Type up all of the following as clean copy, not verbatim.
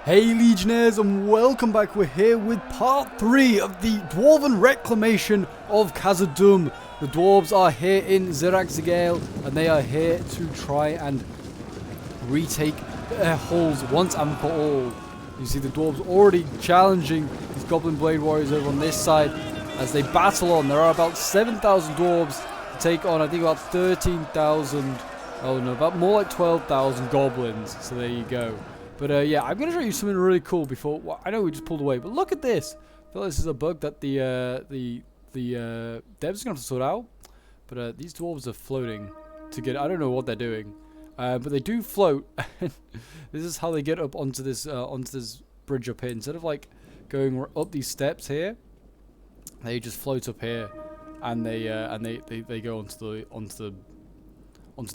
Hey Legionnaires, and welcome back. We're here with part 3 of the Dwarven reclamation of Khazâd. The Dwarves are here in Zirac-Zigale, and they are here to try and retake their halls once and for all. You see the Dwarves already challenging these Goblin Blade Warriors over on this side as they battle on. There are about 7,000 Dwarves to take on, I think, about 13,000, oh no, about more like 12,000 Goblins. So there you go. But yeah, I'm going to show you something really cool before. Well, I know we just pulled away, but look at this. I feel like this is a bug that the devs are going to have to sort out. But these dwarves are floating to get. I don't know what they're doing, but they do float. This is how they get up onto this bridge up here. Instead of like going up these steps here, they just float up here, and they go onto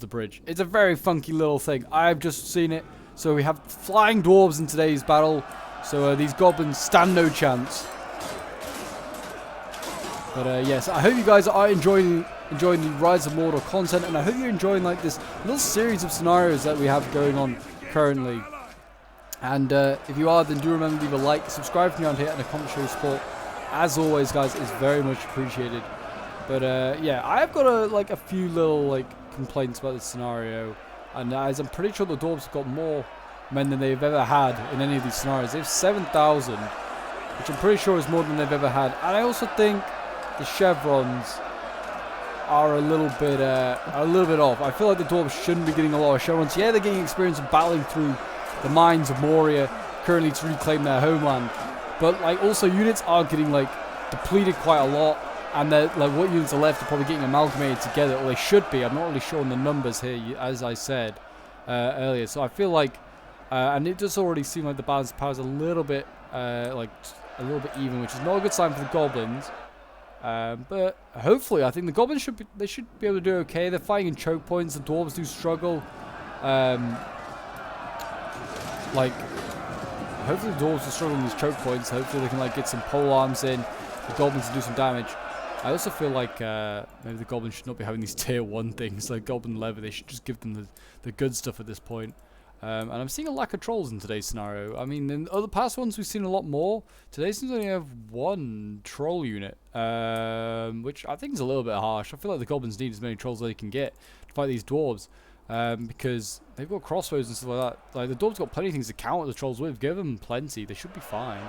the bridge. It's a very funky little thing. I've just seen it. So we have flying dwarves in today's battle. So these goblins stand no chance. But yes, I hope you guys are enjoying the Rise of Mordor content, and I hope you're enjoying like this little series of scenarios that we have going on currently. And if you are, then do remember to leave a like, subscribe to me on here, and a comment show your support. As always, guys, it's very much appreciated. But yeah, I have got a few little complaints about this scenario. And as I'm pretty sure the Dwarves have got more men than they've ever had in any of these scenarios. They have 7,000, which I'm pretty sure is more than they've ever had. And I also think the chevrons are a little bit off. I feel like the Dwarves shouldn't be getting a lot of chevrons. Yeah, they're getting experience of battling through the mines of Moria currently to reclaim their homeland. But also units are getting depleted quite a lot. And what units are left are probably getting amalgamated together, or they should be. I'm not really sure on the numbers here, as I said earlier. So I feel and it does already seem like the balance of power is a little bit even, which is not a good sign for the goblins. But hopefully, I think the goblins should be able to do okay. They're fighting in choke points. The dwarves do struggle. Hopefully the dwarves will struggle in these choke points. Hopefully they can get some pole arms in. The goblins to do some damage. I also feel like maybe the goblins should not be having these tier 1 things like goblin leather. They should just give them the good stuff at this point. And I'm seeing a lack of trolls in today's scenario. I mean, in other past ones we've seen a lot more. Today seems to only have 1 troll unit, which I think is a little bit harsh. I feel like the goblins need as many trolls as they can get to fight these dwarves, because they've got crossbows and stuff like that. The dwarves got plenty of things to counter the trolls with. Give them plenty. They should be fine.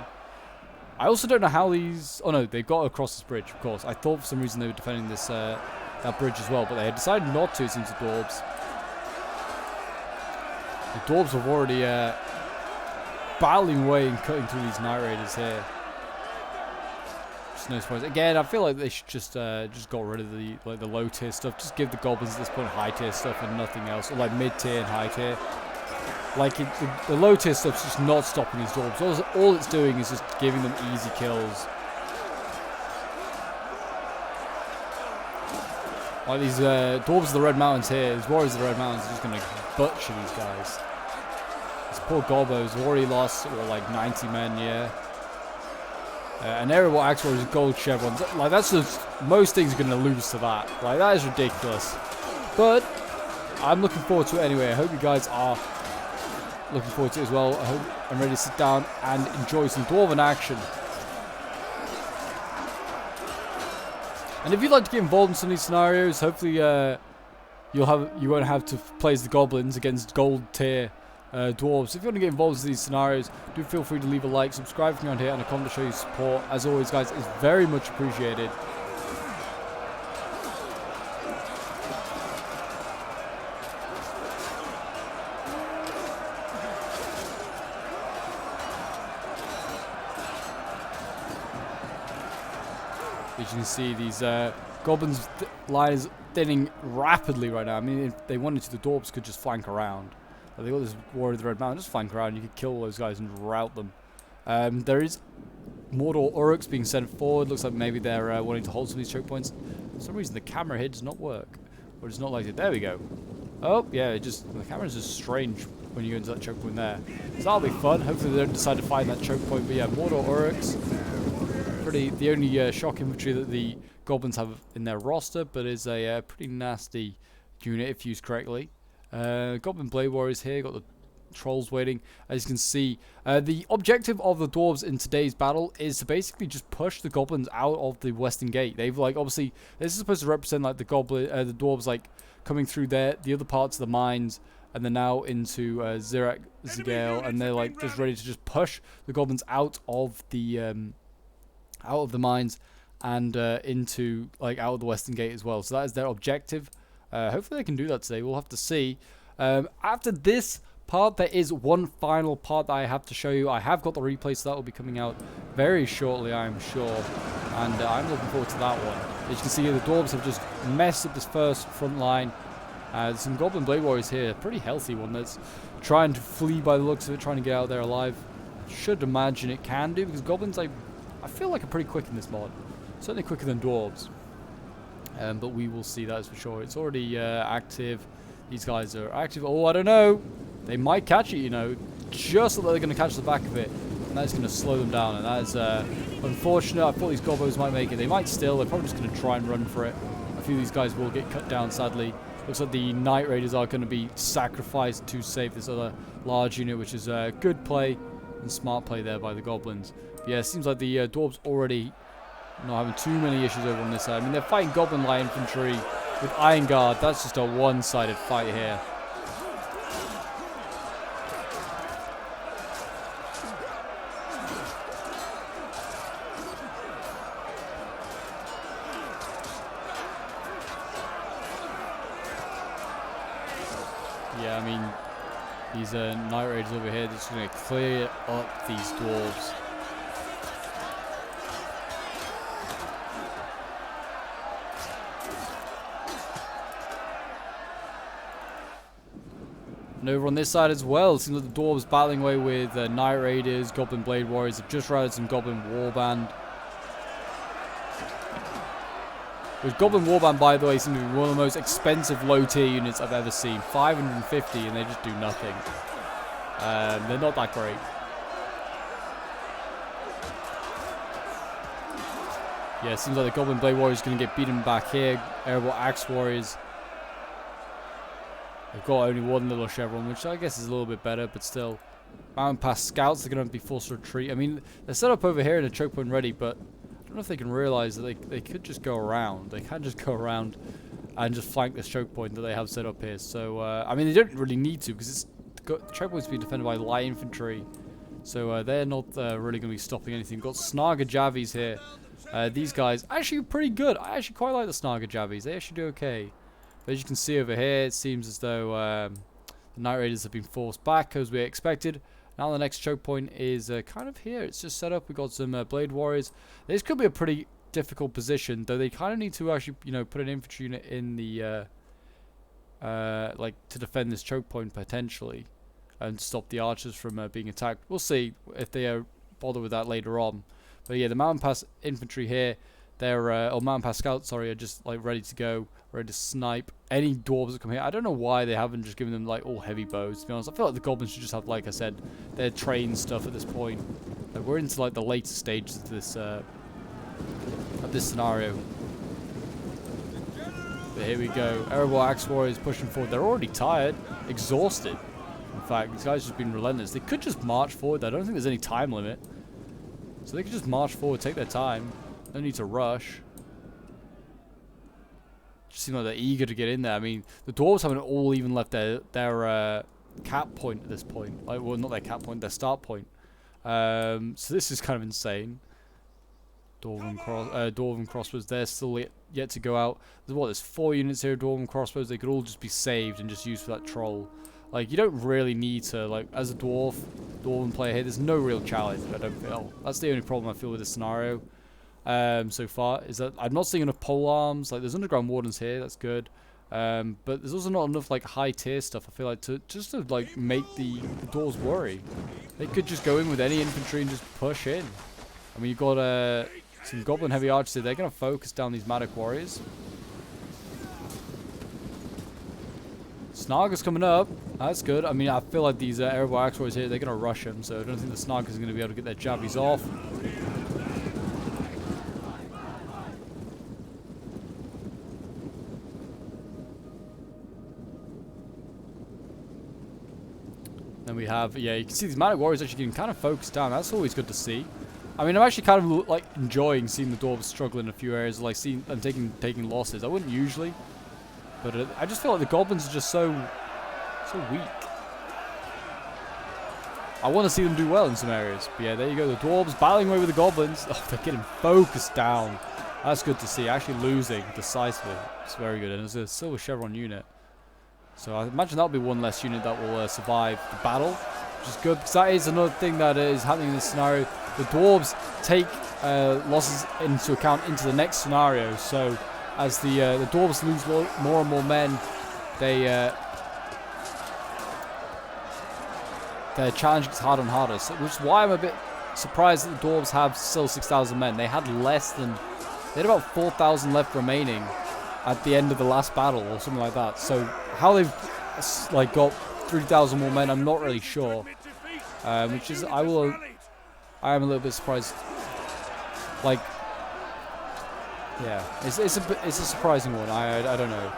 I also don't know how these... Oh no, they've got across this bridge, of course. I thought for some reason they were defending this that bridge as well, but they had decided not to, it seems, the dwarves. The dwarves are already battling away and cutting through these Night Raiders here. Just no surprise. Again, I feel like they should just got rid of the low tier stuff. Just give the goblins at this point high tier stuff and nothing else, or mid tier and high tier. The low tier stuff's just not stopping these dwarves. All it's doing is just giving them easy kills. These dwarves of the Red Mountains here, these warriors of the Red Mountains are just going to butcher these guys. These poor gobos have already lost 90 men, yeah. An aerial axe warriors with gold chevrons. That's just, most things are going to lose to that. That is ridiculous. But I'm looking forward to it anyway. I hope you guys are looking forward to it as well. I hope I'm ready to sit down and enjoy some Dwarven action. And if you'd like to get involved in some of these scenarios, hopefully you won't have to play as the goblins against gold tier dwarves. If you want to get involved in these scenarios, do feel free to leave a like, subscribe to me on here, and a comment to show your support. As always, guys, it's very much appreciated. As you can see, these goblins lines thinning rapidly right now. I mean, if they wanted to, the dwarves could just flank around. They got this warrior of the Red Mountain, just flank around. You could kill all those guys and rout them. There is Mordor Uruks being sent forward. Looks like maybe they're wanting to hold some of these choke points. For some reason, the camera here does not work, or it's not like it. There we go. Oh yeah, the camera's just strange when you go into that choke point there. So that'll be fun. Hopefully, they don't decide to find that choke point. But yeah, Mordor Uruks. The only shock infantry that the goblins have in their roster, but is a pretty nasty unit if used correctly. Goblin Blade Warriors here, got the trolls waiting. As you can see, the objective of the dwarves in today's battle is to basically just push the goblins out of the western gate. They've like obviously this is supposed to represent like the dwarves like coming through there, the other parts of the mines, and they're now into Zirak Zigale, and they're like just ready to just push the goblins out of the mines and into like out of the western gate as well. So that is their objective. Hopefully they can do that today. We'll have to see. After this part, there is one final part that I have to show you. I have got the replay, so that will be coming out very shortly, I'm sure. And I'm looking forward to that one. As you can see here, the dwarves have just messed up this first front line. There's some Goblin Blade Warriors here. Pretty healthy one that's trying to flee by the looks of it, trying to get out there alive. Should imagine it can do, because Goblins, I feel like, are pretty quick in this mod. Certainly quicker than Dwarves. But we will see, that is for sure. It's already active. These guys are active. Oh, I don't know. They might catch it, you know. Just so that they're going to catch the back of it. And that's going to slow them down. And that is unfortunate. I thought these Gobbos might make it. They might still. They're probably just going to try and run for it. A few of these guys will get cut down, sadly. Looks like the Night Raiders are going to be sacrificed to save this other large unit, which is good play and smart play there by the Goblins. But yeah, it seems like the Dwarves already not having too many issues over on this side. I mean, they're fighting Goblin Light Infantry with Iron Guard. That's just a one-sided fight here. Yeah, I mean, these Night Raiders over here, they're just going to clear up these Dwarves. And over on this side as well, it seems like the Dwarves battling away with Night Raiders, Goblin Blade Warriors. Have just routed some Goblin Warband. With Goblin Warband, by the way, seems to be one of the most expensive low-tier units I've ever seen. 550, and they just do nothing. They're not that great. Yeah, it seems like the Goblin Blade Warriors are going to get beaten back here. Airborne Axe Warriors. They've got only one little chevron, which I guess is a little bit better, but still. Mountain Pass Scouts are going to be forced to retreat. I mean, they're set up over here in a choke point ready, but I don't know if they can realize that they could just go around. They can just go around and just flank this choke point that they have set up here. So, I mean, they don't really need to, because the choke point's being defended by light infantry. So, they're not really going to be stopping anything. We've got Snaga Javies here. These guys actually pretty good. I actually quite like the Snaga Javies. They actually do okay. But as you can see over here, it seems as though the Night Raiders have been forced back as we expected. Now the next choke point is kind of here. It's just set up. We've got some Blade Warriors. This could be a pretty difficult position, though they kind of need to actually, you know, put an infantry unit in the, like, to defend this choke point potentially. And stop the archers from being attacked. We'll see if they bother with that later on. But yeah, the Mountain Pass infantry here, they're, or Mountain Pass Scouts, sorry, are just like ready to go, ready to snipe any dwarves that come here. I don't know why they haven't just given them like all heavy bows, to be honest. I feel like the Goblins should just have, like I said, their trained stuff at this point. Like, we're into like the later stages of this scenario. But here we go. Erebor Axe Warriors pushing forward. They're already tired, exhausted. In fact, these guys have just been relentless. They could just march forward. I don't think there's any time limit. So they could just march forward, take their time. No need to rush. Just seem like they're eager to get in there. I mean, the dwarves haven't all even left their cap point at this point. Like, well, not their cap point, their start point. So this is kind of insane. Dwarven crossbows, they're still yet to go out. There's 4 units here of Dwarven crossbows. They could all just be saved and just used for that troll. Like, you don't really need to, like, as a Dwarven player here, there's no real challenge, I don't feel. That's the only problem I feel with this scenario so far, is that I'm not seeing enough pole arms. Like, there's underground wardens here, that's good. But there's also not enough, like, high tier stuff, I feel like, to like, make the dwarves worry. They could just go in with any infantry and just push in. I mean, you've got some Goblin heavy archers here. They're going to focus down these Matic warriors. Snarga's coming up. That's good. I mean, I feel like these Erebor Axe Warriors here, they're going to rush him, so I don't think the Snarga's going to be able to get their jabbies off. Then we have, yeah, you can see these Manic Warriors actually getting kind of focused down. That's always good to see. I mean, I'm actually kind of like enjoying seeing the Dwarves struggle in a few areas, like seeing them taking losses. I wouldn't usually, but I just feel like the Goblins are just so weak. I want to see them do well in some areas. But yeah, there you go. The Dwarves battling away with the Goblins. Oh, they're getting focused down. That's good to see. Actually losing decisively. It's very good. And it's a Silver Chevron unit. So I imagine that'll be one less unit that will survive the battle, which is good. Because that is another thing that is happening in this scenario. The Dwarves take losses into account into the next scenario. So as the Dwarves lose more and more men, their challenge gets harder and harder, so, which is why I'm a bit surprised that the Dwarves have still 6,000 men. They had about 4,000 left remaining at the end of the last battle or something like that. So how they've like got 3,000 more men, I'm not really sure. Which is I am a little bit surprised. Like, yeah, it's a surprising one. I don't know.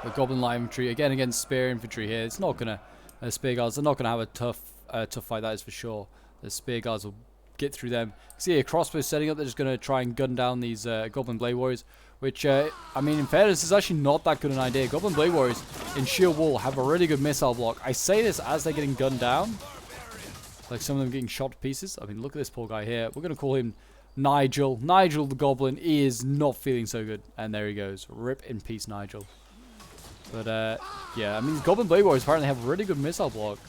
The Goblin Light Infantry again against Spear Infantry here. It's not gonna Spear Guards. They're not gonna have a tough fight. That is for sure. The Spear Guards will get through them. See a crossbow setting up. They're just gonna try and gun down these Goblin Blade Warriors. Which I mean, in fairness, is actually not that good an idea. Goblin Blade Warriors in Shield Wall have a really good missile block. I say this as they're getting gunned down, like some of them getting shot to pieces. I mean, look at this poor guy here. We're gonna call him Nigel. Nigel the Goblin is not feeling so good, and there he goes. Rip in peace, Nigel. But, yeah, I mean, Goblin Blade Warriors apparently have a really good missile block.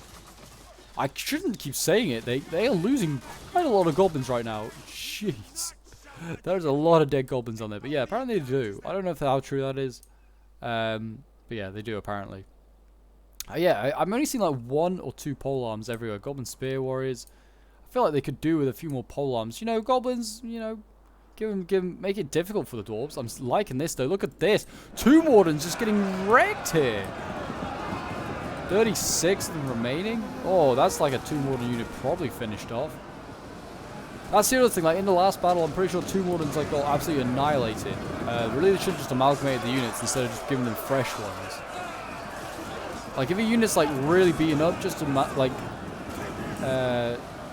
I shouldn't keep saying it. They are losing quite a lot of Goblins right now. Jeez. There's a lot of dead Goblins on there. But, yeah, apparently they do. I don't know how true that is. But, yeah, they do, apparently. Yeah, I'm only seeing, like, 1 or 2 polearms everywhere. Goblin Spear Warriors. I feel like they could do with a few more polearms. You know, Goblins, you know... make it difficult for the Dwarves. I'm liking this though. Look at this. 2 Mordors just getting wrecked here. 36 of them remaining. Oh, that's like a 2 Mordor unit probably finished off. That's the other thing. Like in the last battle, I'm pretty sure 2 Mordors like got absolutely annihilated. Really, they should have just amalgamated the units instead of just giving them fresh ones. Like if a unit's like really beaten up, just to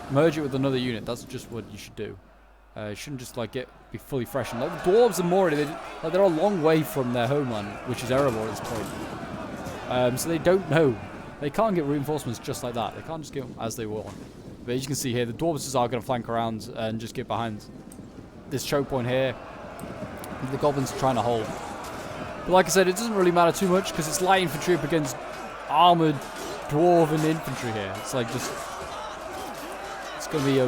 merge it with another unit. That's just what you should do. It shouldn't just like be fully fresh. And like the Dwarves and Moria, they're a long way from their homeland, which is Erebor at this point. So they don't know. They can't get reinforcements just like that. They can't just get them as they want. But as you can see here, the Dwarves just are going to flank around and just get behind this choke point here. The Goblins are trying to hold. But like I said, it doesn't really matter too much because it's light infantry up against armored Dwarven infantry here. It's like just... It's going to be a...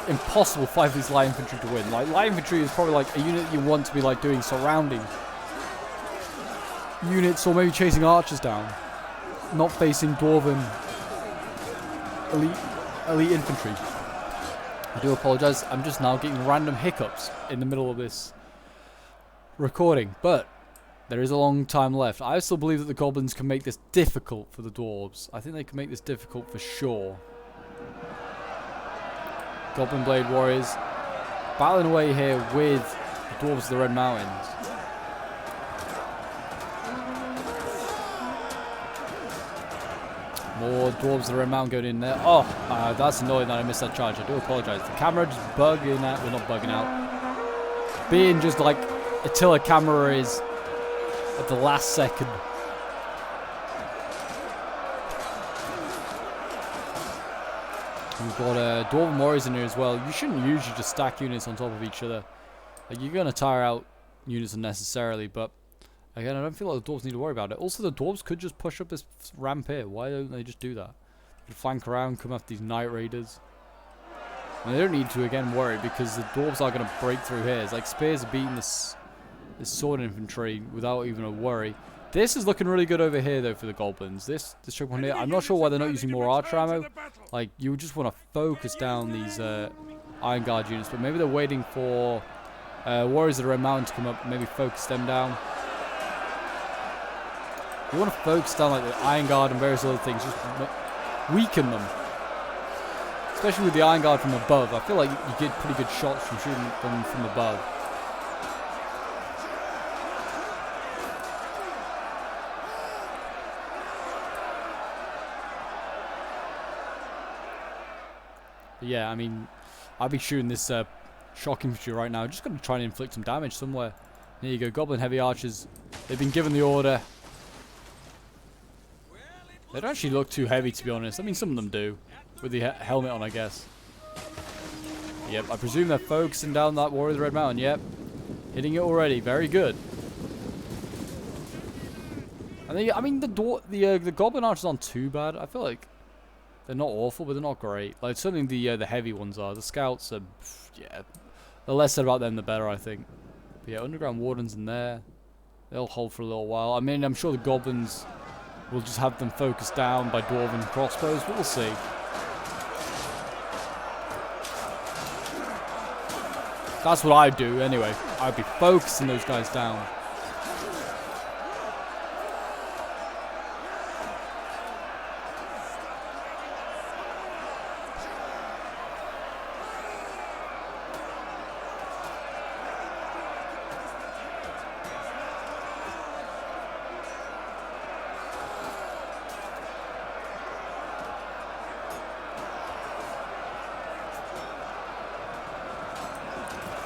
impossible fight for these light infantry to win. Like light infantry is probably like a unit that you want to be like doing surrounding units or maybe chasing archers down, not facing Dwarven elite infantry. I do apologize. I'm just now getting random hiccups in the middle of this recording, but there is a long time left. I still believe that the Goblins can make this difficult for the Dwarves. I think they can make this difficult for sure. Goblin Blade Warriors battling away here with the Dwarves of the Red Mountains. More Dwarves of the Red Mountain going in there. Oh, that's annoying that I missed that charge. I do apologize. The camera just bugging out. Well, not bugging out. Being just like until a camera is at the last second. We've got Dwarven Warriors in here as well. You shouldn't usually just stack units on top of each other. Like, you're going to tire out units unnecessarily, but again, I don't feel like the Dwarves need to worry about it. Also, the Dwarves could just push up this ramp here. Why don't they just do that? They flank around, come after these Night Raiders. And they don't need to, again, worry, because the Dwarves are going to break through here. It's like Spears are beating this sword infantry without even a worry. This is looking really good over here, though, for the Goblins. This Chokepoint here, I'm not sure why they're not using more archer ammo. Like, you just want to focus down these Iron Guard units, but maybe they're waiting for Warriors of the Red Mountain to come up and maybe focus them down. You want to focus down like the Iron Guard and various other things, just weaken them. Especially with the Iron Guard from above. I feel like you get pretty good shots from shooting them from above. But yeah, I mean, I'll be shooting this shock infantry right now. Just going to try and inflict some damage somewhere. There you go, Goblin Heavy Archers. They've been given the order. They don't actually look too heavy, to be honest. I mean, some of them do. With the helmet on, I guess. Yep, I presume they're focusing down that Warrior of the Red Mountain. Yep. Hitting it already. Very good. And I mean, the Goblin Archers aren't too bad. I feel like they're not awful, but they're not great. Like, certainly the heavy ones are. The Scouts are, yeah. The less said about them, the better, I think. But yeah, Underground Wardens in there. They'll hold for a little while. I mean, I'm sure the Goblins will just have them focused down by Dwarven crossbows, but we'll see. That's what I'd do anyway. I'd be focusing those guys down.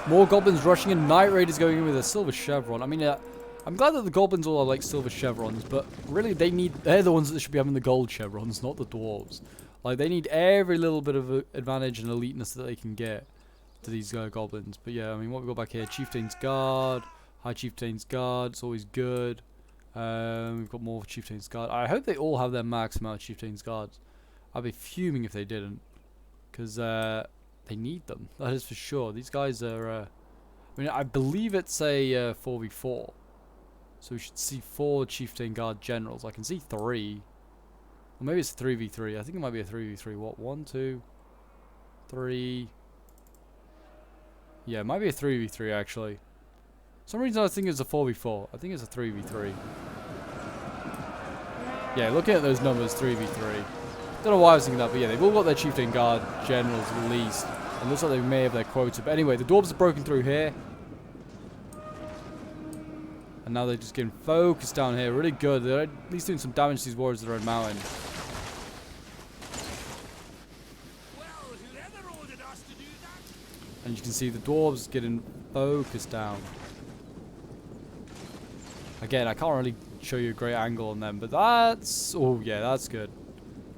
More Goblins rushing in. Knight Raiders going in with a silver chevron. I mean, I'm glad that the Goblins all are like silver chevrons, but really they're the ones that should be having the gold chevrons, not the Dwarves. Like, they need every little bit of advantage and eliteness that they can get to these Goblins. But yeah, I mean, what we got back here? Chieftain's Guard. High Chieftain's Guard. It's always good. We've got more Chieftain's Guard. I hope they all have their max amount of Chieftain's Guards. I'd be fuming if they didn't. Because, they need them, that is for sure. These guys are, I mean, I believe it's a 4v4. So we should see 4 Chieftain Guard Generals. I can see 3. Or maybe it's a 3v3. I think it might be a 3v3. What? 1, 2, 3. Yeah, it might be a 3v3 actually. For some reason I think it's a 4v4. I think it's a 3v3. Yeah, looking at those numbers, 3v3. Don't know why I was thinking that, but yeah, they've all got their Chieftain Guard Generals at least. And looks like they may have their quota. But anyway, the Dwarves are broken through here. And now they're just getting focused down here. Really good. They're at least doing some damage to these Warriors of the Red Mountain. And you can see the Dwarves getting focused down. Again, I can't really show you a great angle on them, but that's... Oh, yeah, that's good.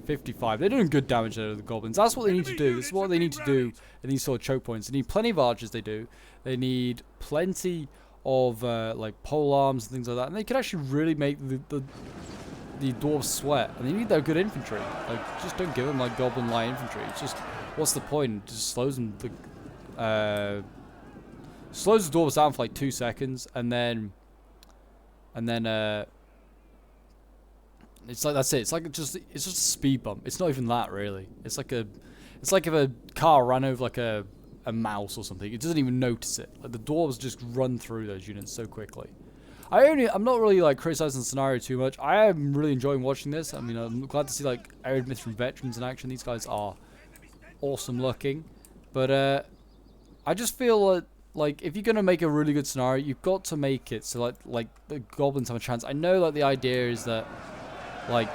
55. They're doing good damage there to the Goblins. That's what they need to do. This is what they need to do in these sort of choke points. They need plenty of archers, they do. They need plenty of, like, pole arms and things like that. And they can actually really make the Dwarves sweat. And they need their good infantry. Like, just don't give them, like, Goblin light infantry. It's just, what's the point? It just slows them... slows the Dwarves down for, like, 2 seconds. And then... it's like, that's it. It's like it's just a speed bump. It's not even that, really. It's like if a car ran over like a mouse or something. It doesn't even notice it. Like, the Dwarves just run through those units so quickly. I'm not really like criticizing the scenario too much. I am really enjoying watching this. I mean, I'm glad to see like Arid Mithrin veterans in action. These guys are awesome looking. But I just feel like if you're gonna make a really good scenario, you've got to make it so like the Goblins have a chance. I know like the idea is that like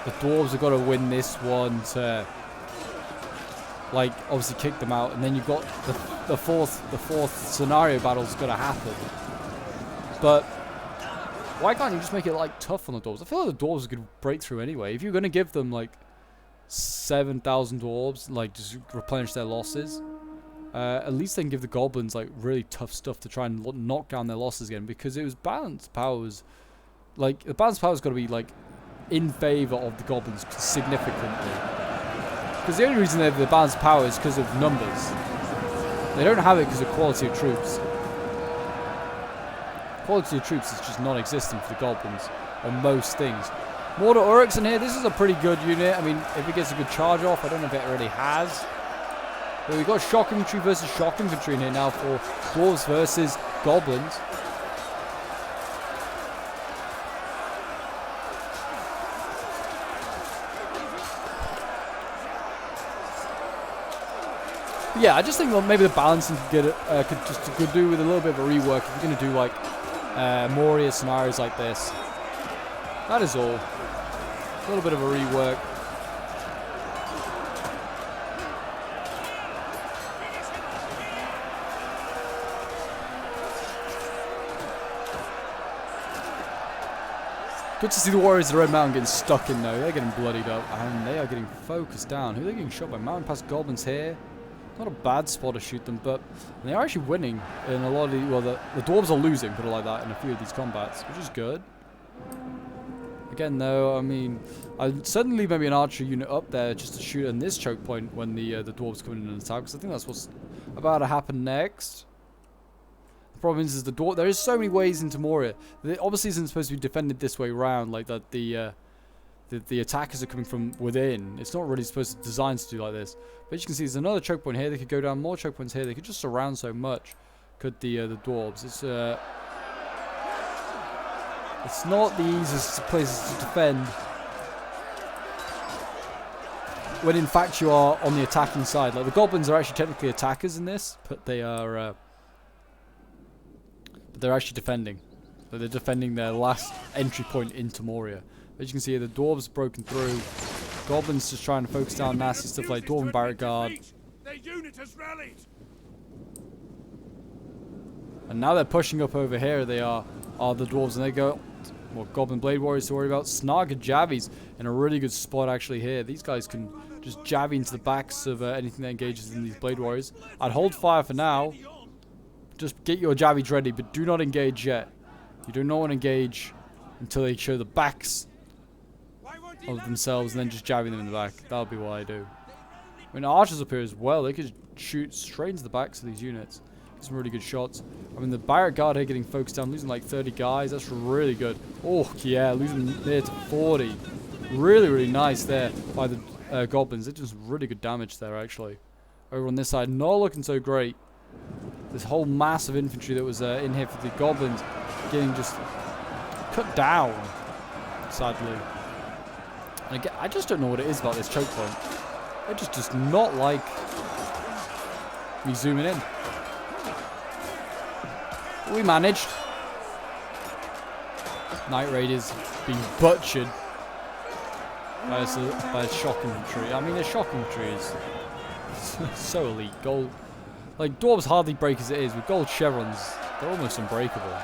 the Dwarves have got to win this one to like obviously kick them out, and then you've got the fourth scenario battle's got to happen. But why can't you just make it like tough on the Dwarves? I feel like the Dwarves could break through anyway. If you're gonna give them like 7,000 Dwarves, like just replenish their losses, at least they can give the Goblins like really tough stuff to try and knock down their losses again, because it was balanced powers. Like the balanced power's got to be like in favor of the Goblins significantly, because the only reason they have the balanced power is because of numbers. They don't have it because of quality of troops. Quality of troops is just non-existent for the Goblins on most things. Mordor Uruks in here. This is a pretty good unit. I mean, if it gets a good charge off, I don't know if it really has. But we've got shock infantry versus shock infantry in here now for Dwarves versus Goblins. Yeah, I just think that maybe the balancing could do with a little bit of a rework if you're going to do like Moria scenarios like this. That is all. A little bit of a rework. Good to see the Warriors of the Red Mountain getting stuck in though. They're getting bloodied up and they are getting focused down. Who are they getting shot by? Mountain Pass Goblins here. Not a bad spot to shoot them, but they are actually winning in a lot of the... Well, the Dwarves are losing, put it like that, in a few of these combats, which is good. Again, though, I mean, I'd certainly leave maybe an archer unit up there just to shoot in this choke point when the Dwarves come in and attack, because I think that's what's about to happen next. The problem is the Dwarf... There is so many ways into Moria. It obviously isn't supposed to be defended this way around, like that the attackers are coming from within. It's not really supposed to designed to do like this. But as you can see, there's another choke point here. They could go down more choke points here. They could just surround so much. Could the Dwarves? It's not the easiest places to defend. When in fact you are on the attacking side. Like the Goblins are actually technically attackers in this, but they are. But they're actually defending. So they're defending their last entry point into Moria. As you can see, the Dwarves broken through. Goblins just trying to focus down nasty stuff like Dwarven Baruk Guard. And now they're pushing up over here. They are the Dwarves, and they go. Well, Goblin Blade Warriors to worry about. Snarg and Javies in a really good spot actually here. These guys can just javvy into the backs of anything that engages in these Blade Warriors. I'd hold fire for now. Just get your Javies ready, but do not engage yet. You do not want to engage until they show the backs of themselves and then just jabbing them in the back. That'll be what I do. I mean, archers up here as well. They could shoot straight into the backs of these units. Get some really good shots. I mean, the Barrack Guard here getting focused down, losing like 30 guys. That's really good. Oh, yeah, losing there to 40. Really, really nice there by the Goblins. They did some really good damage there, actually. Over on this side, not looking so great. This whole mass of infantry that was in here for the Goblins getting just cut down, sadly. And again, I just don't know what it is about this choke point. It just does not like me zooming in. We managed. Night Raiders being butchered by shock infantry. I mean, the shock infantry is so elite. Gold, like Dwarves hardly break as it is. With gold chevrons, they're almost unbreakable.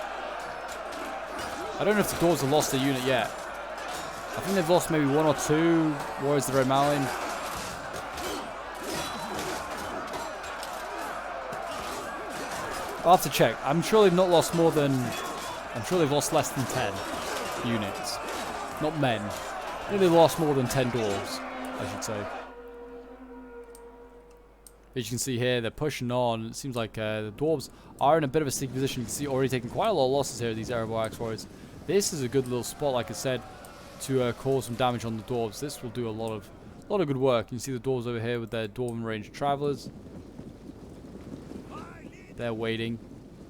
I don't know if the Dwarves have lost their unit yet. I think they've lost maybe one or two Warriors of the Red Mountain. I'll have to check. I'm sure they've not lost more than... I'm sure they've lost less than 10 units. Not men. I think they've lost more than 10 Dwarves, I should say. As you can see here, they're pushing on. It seems like the Dwarves are in a bit of a sticky position. You can see already taking quite a lot of losses here, these Erebor Axe Warriors. This is a good little spot, like I said, to cause some damage on the Dwarves. This will do a lot of good work. You can see the Dwarves over here with their Dwarven Ranged Travelers. They're waiting.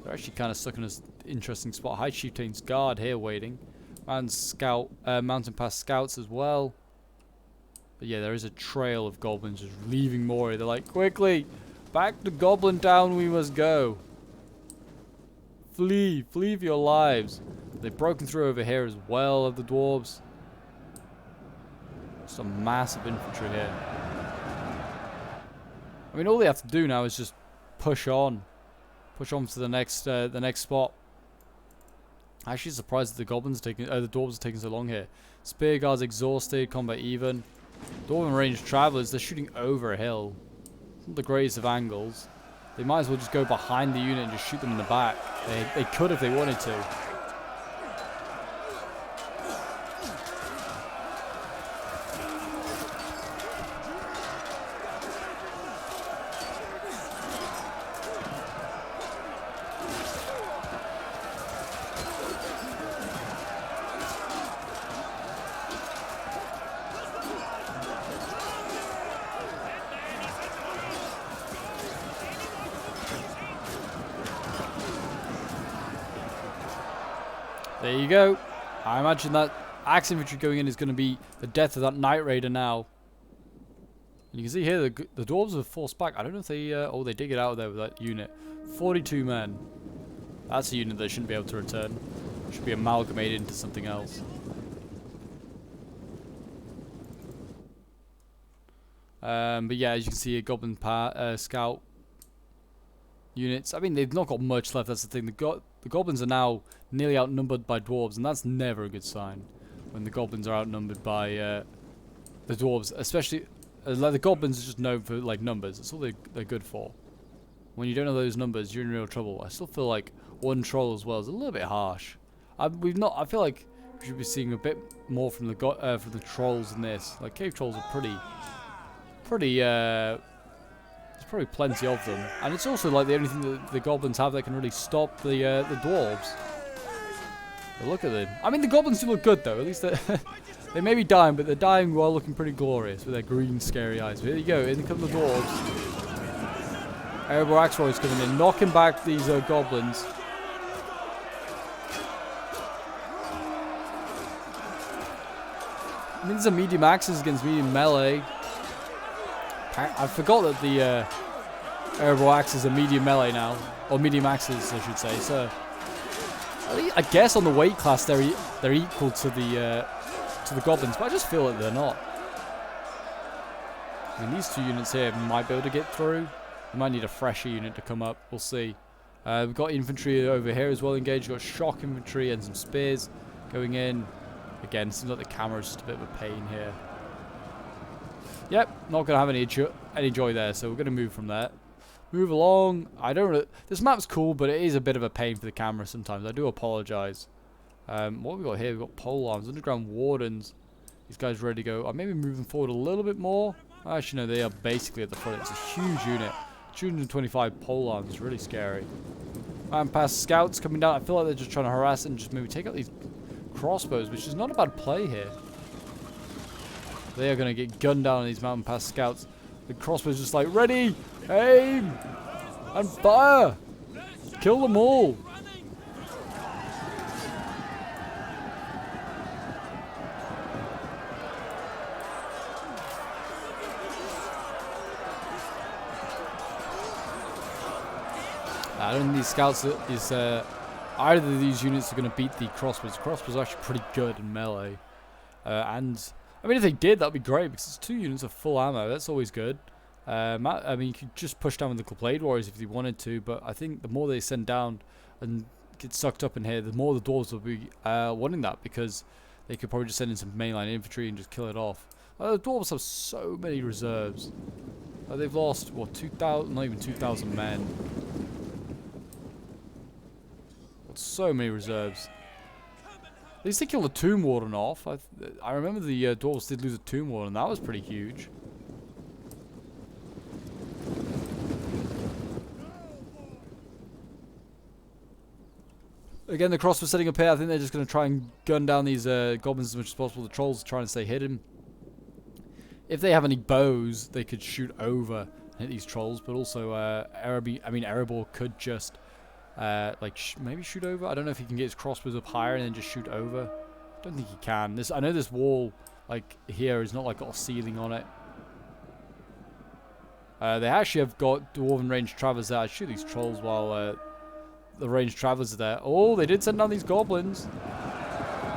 They're actually kind of stuck in an interesting spot. High Chieftain's Guard here waiting. Mountain Pass Scouts as well. But yeah, there is a trail of Goblins just leaving Moria. They're like, quickly, back to Goblin Town we must go. Flee for your lives. They've broken through over here as well of the Dwarves. Some massive infantry here. I mean, all they have to do now is just push on. Push on to the next spot. I'm actually surprised that the Dwarves are taking so long here. Spear Guards exhausted, combat even. Dwarven Ranged Travelers, they're shooting over a hill. Not the greatest of angles. They might as well just go behind the unit and just shoot them in the back. They could if they wanted to. There you go. I imagine that Axe Infantry going in is going to be the death of that Night Raider now. And you can see here the dwarves are forced back. I don't know if they... oh, they did get out of there with that unit. 42 men. That's a unit they shouldn't be able to return. Should be amalgamated into something else. But yeah, as you can see, a goblin scout units. I mean, they've not got much left. That's the thing. The goblins are now nearly outnumbered by dwarves, and that's never a good sign when the goblins are outnumbered by the dwarves. Especially, like the goblins are just known for like numbers. That's all they're good for. When you don't know those numbers, you're in real trouble. I still feel like one troll as well is a little bit harsh. I feel like we should be seeing a bit more from the trolls in this. Like cave trolls are pretty. There's probably plenty of them, and it's also like the only thing that the goblins have that can really stop the dwarves. But look at them. I mean, the goblins do look good though. At least they may be dying, but they're dying while looking pretty glorious with their green, scary eyes. But here you go. In come the dwarves. Erebor Axeroy's coming in, knocking back these goblins. I mean, these are medium axes against medium melee. I forgot that the Erebor axes are medium melee now, or medium axes, I should say. So, I guess on the weight class they're equal to the goblins, but I just feel that they're not. I mean, these two units here might be able to get through. We might need a fresher unit to come up. We'll see. We've got infantry over here as well engaged. We've got shock infantry and some spears going in. Again, seems like the camera's just a bit of a pain here. Yep, not going to have any joy there, so we're going to move from there. Move along. I don't know. This map's cool, but it is a bit of a pain for the camera sometimes. I do apologise. What have we got here? We've got pole arms, underground wardens. These guys ready to go. I may be moving forward a little bit more. Actually, no, they are basically at the front. It's a huge unit. 225 pole arms. It's really scary. And past scouts coming down. I feel like they're just trying to harass and just maybe take out these crossbows, which is not a bad play here. They are going to get gunned down on these mountain pass scouts. The crossbows just like, ready, aim, and fire. Kill them all. I don't think these scouts, either of these units are going to beat the crossbows. The crossbows are actually pretty good in melee. And I mean, if they did, that'd be great because it's 2 units of full ammo. That's always good. I mean, you could just push down with the Blade Warriors if you wanted to, but I think the more they send down and get sucked up in here, the more the dwarves will be wanting that because they could probably just send in some mainline infantry and just kill it off. The dwarves have so many reserves. They've lost, what, 2,000, not even 2,000 men. So many reserves. At least they killed the Tomb Warden off. I remember the dwarves did lose a Tomb Warden. That was pretty huge. Again, the crossbows setting up here. I think they're just going to try and gun down these goblins as much as possible. The trolls are trying to stay hidden. If they have any bows, they could shoot over and hit these trolls. But also, Erebor could just maybe shoot over. I don't know if he can get his crossbows up higher and then just shoot over. I don't think he can. I know this wall, like here, is not like got a ceiling on it. They actually have got dwarven ranged travelers there. I shoot these trolls while the ranged travelers are there. Oh, they did send down these goblins.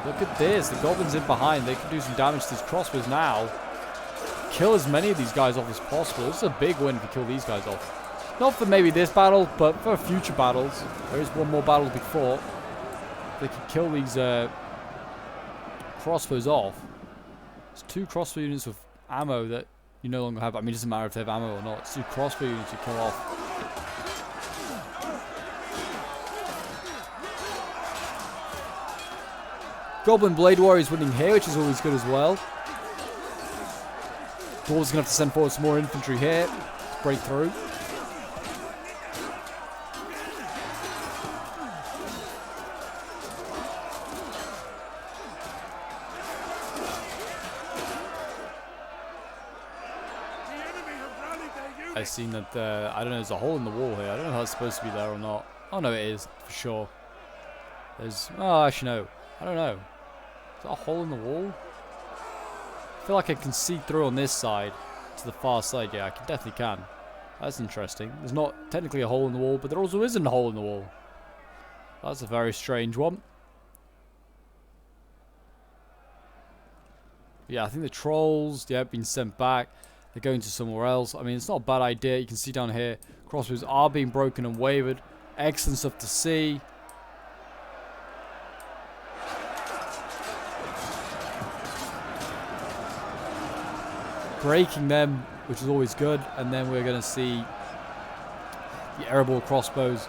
Look at this. The goblins in behind. They can do some damage to these crossbows now. Kill as many of these guys off as possible. This is a big win if you kill these guys off. Not for maybe this battle, but for future battles. There is one more battle to be fought. They can kill these crossbows off. There's 2 crossbow units with ammo that you no longer have. I mean, it doesn't matter if they have ammo or not. It's 2 crossbow units you kill off. Goblin Blade Warriors winning here, which is always good as well. Dwarves going to have to send forward some more infantry here to break through. I've seen that, I don't know, there's a hole in the wall here. I don't know how it's supposed to be there or not. Oh no, it is, for sure. Oh, actually no. I don't know. Is that a hole in the wall? I feel like I can see through on this side to the far side. Yeah, I definitely can. That's interesting. There's not technically a hole in the wall, but there also isn't a hole in the wall. That's a very strange one. Yeah, I think the trolls, yeah, have been sent back. They're going to somewhere else. I mean, it's not a bad idea. You can see down here, crossbows are being broken and wavered. Excellent stuff to see. Breaking them, which is always good. And then we're going to see the arrowball crossbows.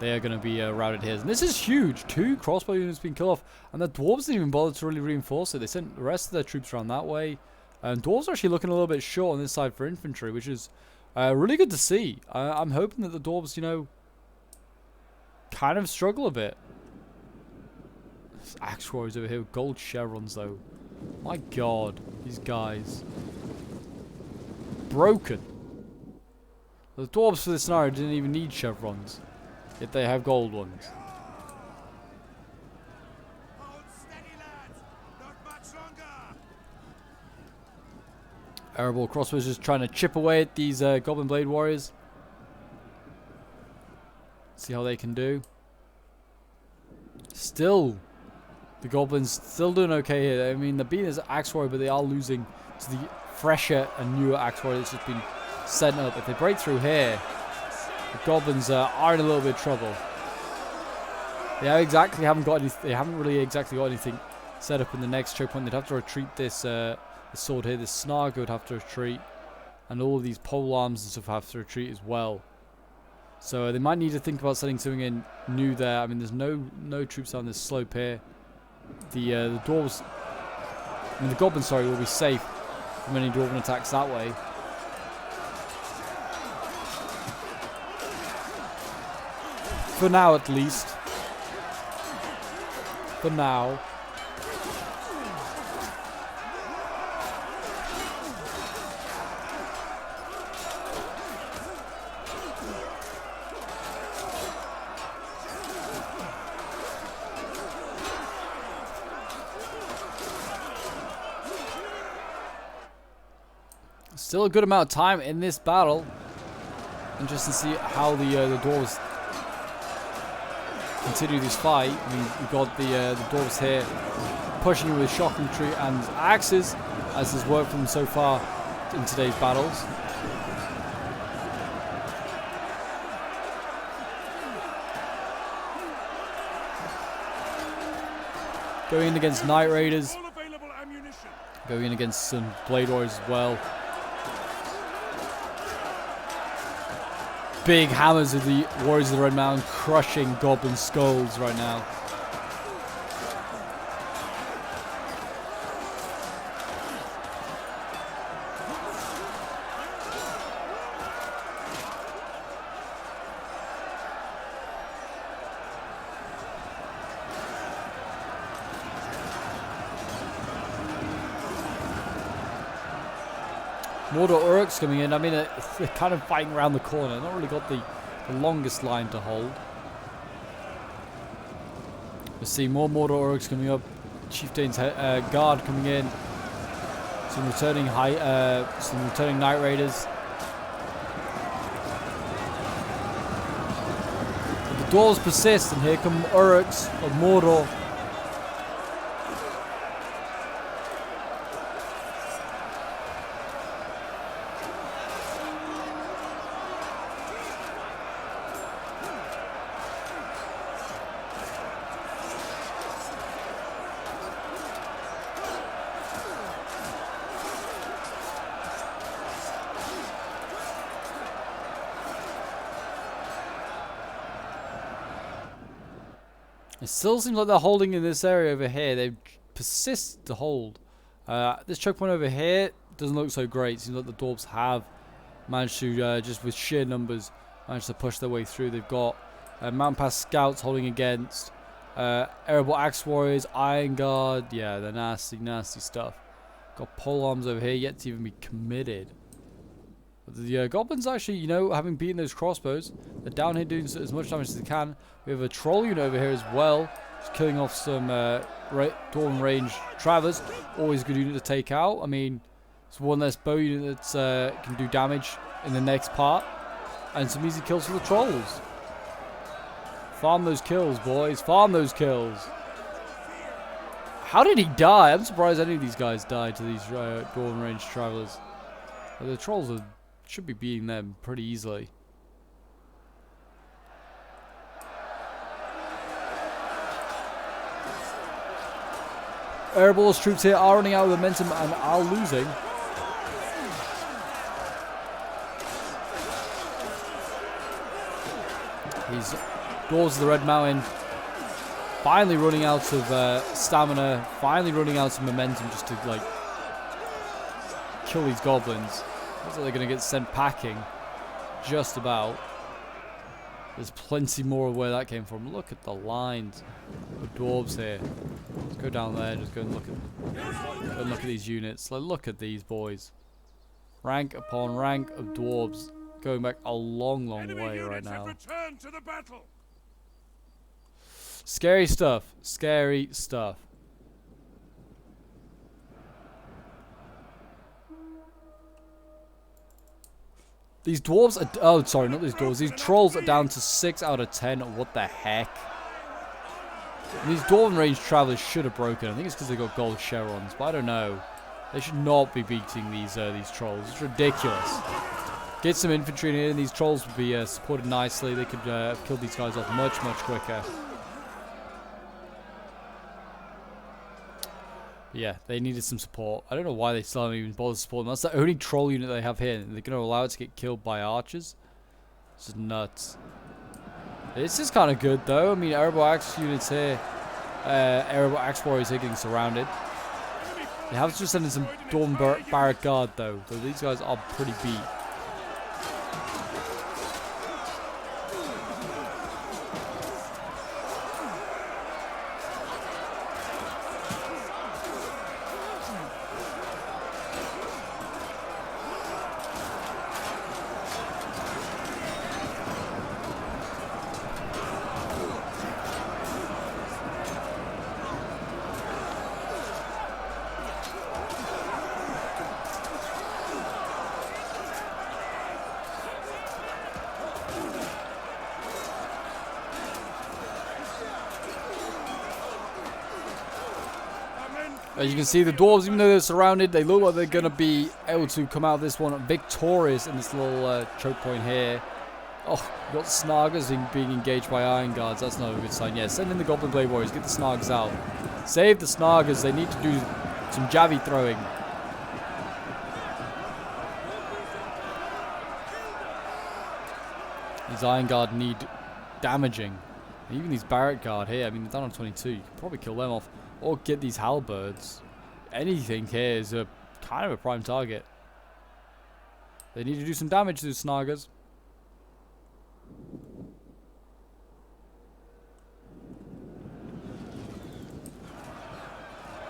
They are going to be routed here. And this is huge. 2 crossbow units being killed off. And the dwarves didn't even bother to really reinforce it. They sent the rest of their troops around that way. And dwarves are actually looking a little bit short on this side for infantry, which is really good to see. I'm hoping that the dwarves, you know, kind of struggle a bit. This axe warriors over here with gold chevrons, though. My god, these guys. Broken. The dwarves for this scenario didn't even need chevrons. Yet they have gold ones. Arrowball crossbows just trying to chip away at these Goblin Blade Warriors. See how they can do. Still, the Goblins still doing okay here. I mean, they're beating this Axe Warrior, but they are losing to the fresher and newer Axe Warrior that's just been sent up. If they break through here, the Goblins are in a little bit of trouble. They haven't really exactly got anything set up in the next choke point. They'd have to retreat this sword here. This Snarg would have to retreat, and all of these pole arms and stuff have to retreat as well. So they might need to think about setting something in new there. I mean, there's no troops on this slope here. The dwarves, I mean the goblins, sorry, will be safe from any dwarven attacks that way. For now, at least. For now. Still a good amount of time in this battle. Interesting to see how the dwarves continue this fight. I mean, we've got the dwarves here pushing with shock infantry and axes, as has worked for them so far in today's battles. Going in against Knight Raiders. Going in against some Blade Warriors as well. Big hammers of the Warriors of the Red Mountain crushing Goblin skulls right now. Mordor Uruks coming in. I mean, they're kind of fighting around the corner. Not really got the longest line to hold. We'll see more Mordor Uruks coming up. Chieftain's guard coming in. Some returning Knight Raiders. But the dwarves persist, and here come Uruks of Mordor. It still seems like they're holding in this area over here. They persist to hold. This choke point over here doesn't look so great. Seems like the dwarves have managed to, just with sheer numbers, managed to push their way through. They've got Mountain Pass Scouts holding against Arable Axe Warriors, Iron Guard. Yeah, they're nasty, nasty stuff. Got pole arms over here, yet to even be committed. But the Goblins actually, you know, having beaten those crossbows, they're down here doing as much damage as they can. We have a troll unit over here as well, just killing off some Dwarven range Travers. Always a good unit to take out. I mean, It's one less bow unit that can do damage in the next part. And some easy kills for the trolls. Farm those kills, boys. Farm those kills. How did he die? I'm surprised any of these guys died to these Dwarven range travelers. The trolls should be beating them pretty easily. Erebors troops here are running out of momentum and are losing. These Dwarves of the Red Mountain finally running out of stamina, finally running out of momentum just to like kill these goblins. Looks like they're going to get sent packing just about. There's plenty more of where that came from. Look at the lines of dwarves here. Let's go down there and just go and look at these units. Like, look at these boys. Rank upon rank of dwarves going back a long, long way right now. To the battle. Scary stuff. Scary stuff. These dwarves are... Oh, sorry, not these dwarves. These trolls are down to 6 out of 10. What the heck? And these Dwarven range travelers should have broken. I think it's because they got gold chevrons, but I don't know. They should not be beating these trolls. It's ridiculous. Get some infantry in here, and these trolls would be supported nicely. They could have killed these guys off much, much quicker. Yeah, they needed some support. I don't know why they still haven't even bothered supporting. That's the only troll unit they have here. They're going to allow it to get killed by archers. This is nuts. This is kind of good, though. I mean, Erebor Axe units here. Erebor Axe warriors here getting surrounded. They have to send in some Dwarven Baruk Guard, though. So these guys are pretty beat. As you can see, the dwarves, even though they're surrounded, they look like they're going to be able to come out of this one victorious in this little choke point here. Oh, we've got Snargers being engaged by Iron Guards. That's not a good sign. Yeah, send in the Goblin Blade Warriors. Get the Snargers out. Save the Snargers. They need to do some Javi throwing. These Iron Guard need damaging. And even these Barrett Guard here, I mean, they're down on 22. You can probably kill them off. Or get these halberds. Anything here is a kind of a prime target. They need to do some damage to the Snargers.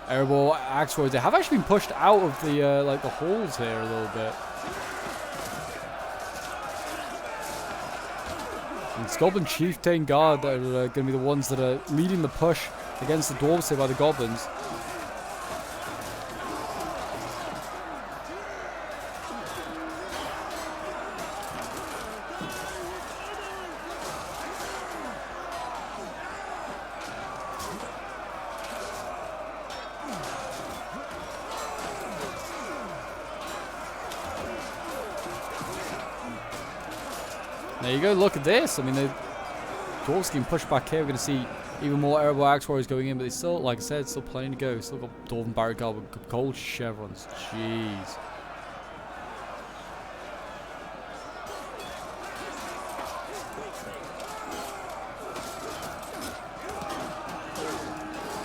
Erebor Axe Warriors. They have actually been pushed out of the like the halls here a little bit. And it's Goblin Chieftain Guard that are going to be the ones that are leading the push against the dwarves here by the goblins. There you go, look at this. I mean, the dwarves getting pushed back here. We're going to see even more Erebor Axe Warriors going in, but they still, like I said, still plenty to go. Still got Dwarven Baruk Guard with gold chevrons. Jeez.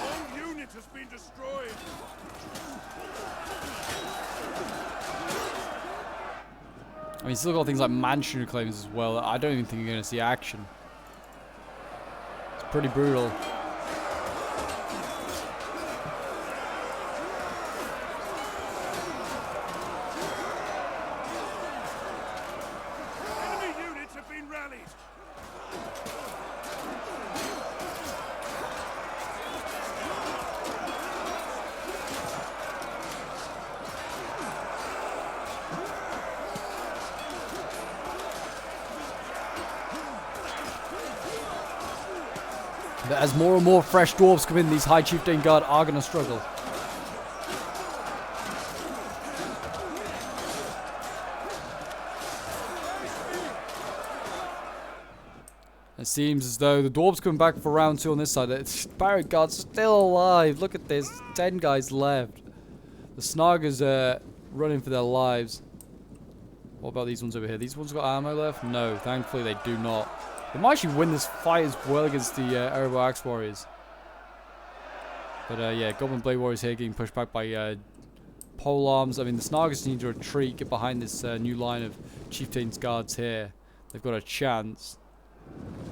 Whole unit has been destroyed. I mean, still got things like mansion reclaimers as well. I don't even think you're going to see action. It's pretty brutal. Enemy units have been rallied. But as more and more fresh dwarves come in, these High Chieftain Guard are going to struggle. It seems as though the dwarves coming back for round 2 on this side. Baruk Guard's still alive. Look at this. 10 guys left. The Snaggers are running for their lives. What about these ones over here? These ones got ammo left? No, thankfully they do not. They might actually win this fight as well against the Erebor Axe Warriors. But yeah, Goblin Blade Warriors here getting pushed back by pole arms. I mean, the Snaggers need to retreat, get behind this new line of Chieftain's guards here. They've got a chance.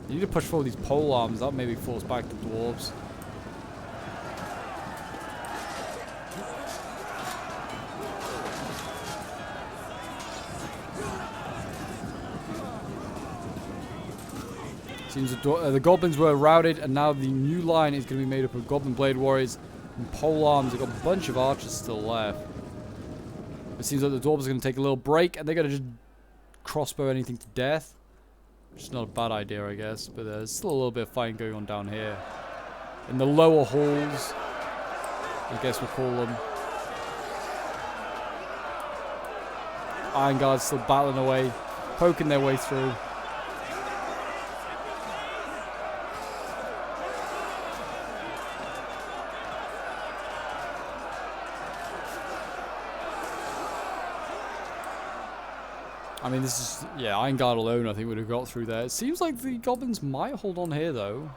You need to push forward these pole arms. That maybe force back the dwarves. Seems the goblins were routed, and now the new line is going to be made up of Goblin Blade Warriors and pole arms. They've got a bunch of archers still left. It seems like the dwarves are going to take a little break, and they're going to just crossbow anything to death. Which is not a bad idea, I guess, but there's still a little bit of fighting going on down here. In the lower halls, I guess we'll call them. Iron Guards still battling away, poking their way through. I mean, this is, yeah, Iron Guard alone I think would have got through there. It seems like the goblins might hold on here, though.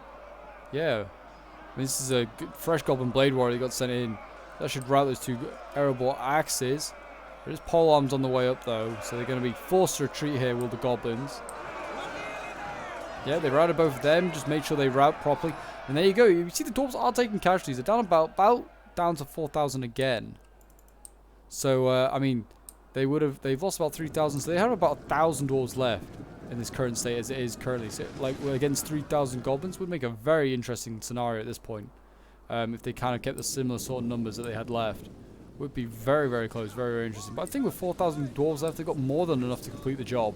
Yeah. I mean, this is a good, fresh Goblin Blade Warrior that got sent in. That should rout those 2 Erebor axes. There's pole arms on the way up, though, so they're going to be forced to retreat here with the goblins. Yeah, they routed both of them. Just make sure they rout properly. And there you go. You see the dwarves are taking casualties. They're down about down to 4,000 again. So, I mean... They've lost about 3,000, so they have about 1,000 dwarves left in this current state as it is currently. So, like, against 3,000 goblins would make a very interesting scenario at this point. If they kind of kept the similar sort of numbers that they had left. Would be very, very close, very, very interesting. But I think with 4,000 dwarves left, they've got more than enough to complete the job.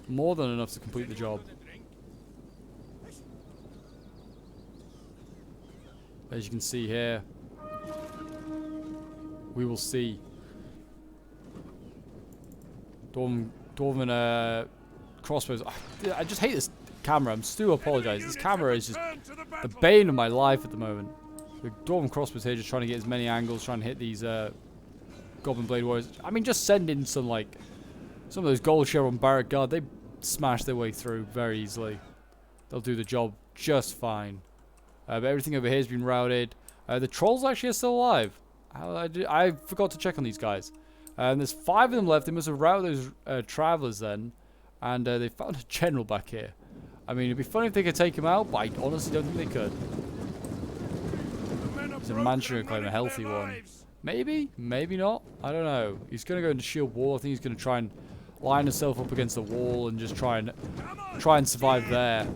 More than enough to complete the job. As you can see here. We will see. Dwarven crossbows. I just hate this camera. I'm still apologise. This camera is just the bane of my life at the moment. The Dwarven crossbows here, just trying to get as many angles, trying to hit these Goblin Blade Warriors. I mean, just send in some of those gold share on Baruk Guard. They smash their way through very easily. They'll do the job just fine. But everything over here has been routed. The trolls actually are still alive. I forgot to check on these guys. And there's 5 of them left. They must have routed those travelers then. And they found a general back here. I mean, it'd be funny if they could take him out, but I honestly don't think they could. He's a mansion to claim a healthy one. Maybe? Maybe not. I don't know. He's going to go into shield wall. I think he's going to try and line himself up against the wall and just try and survive there.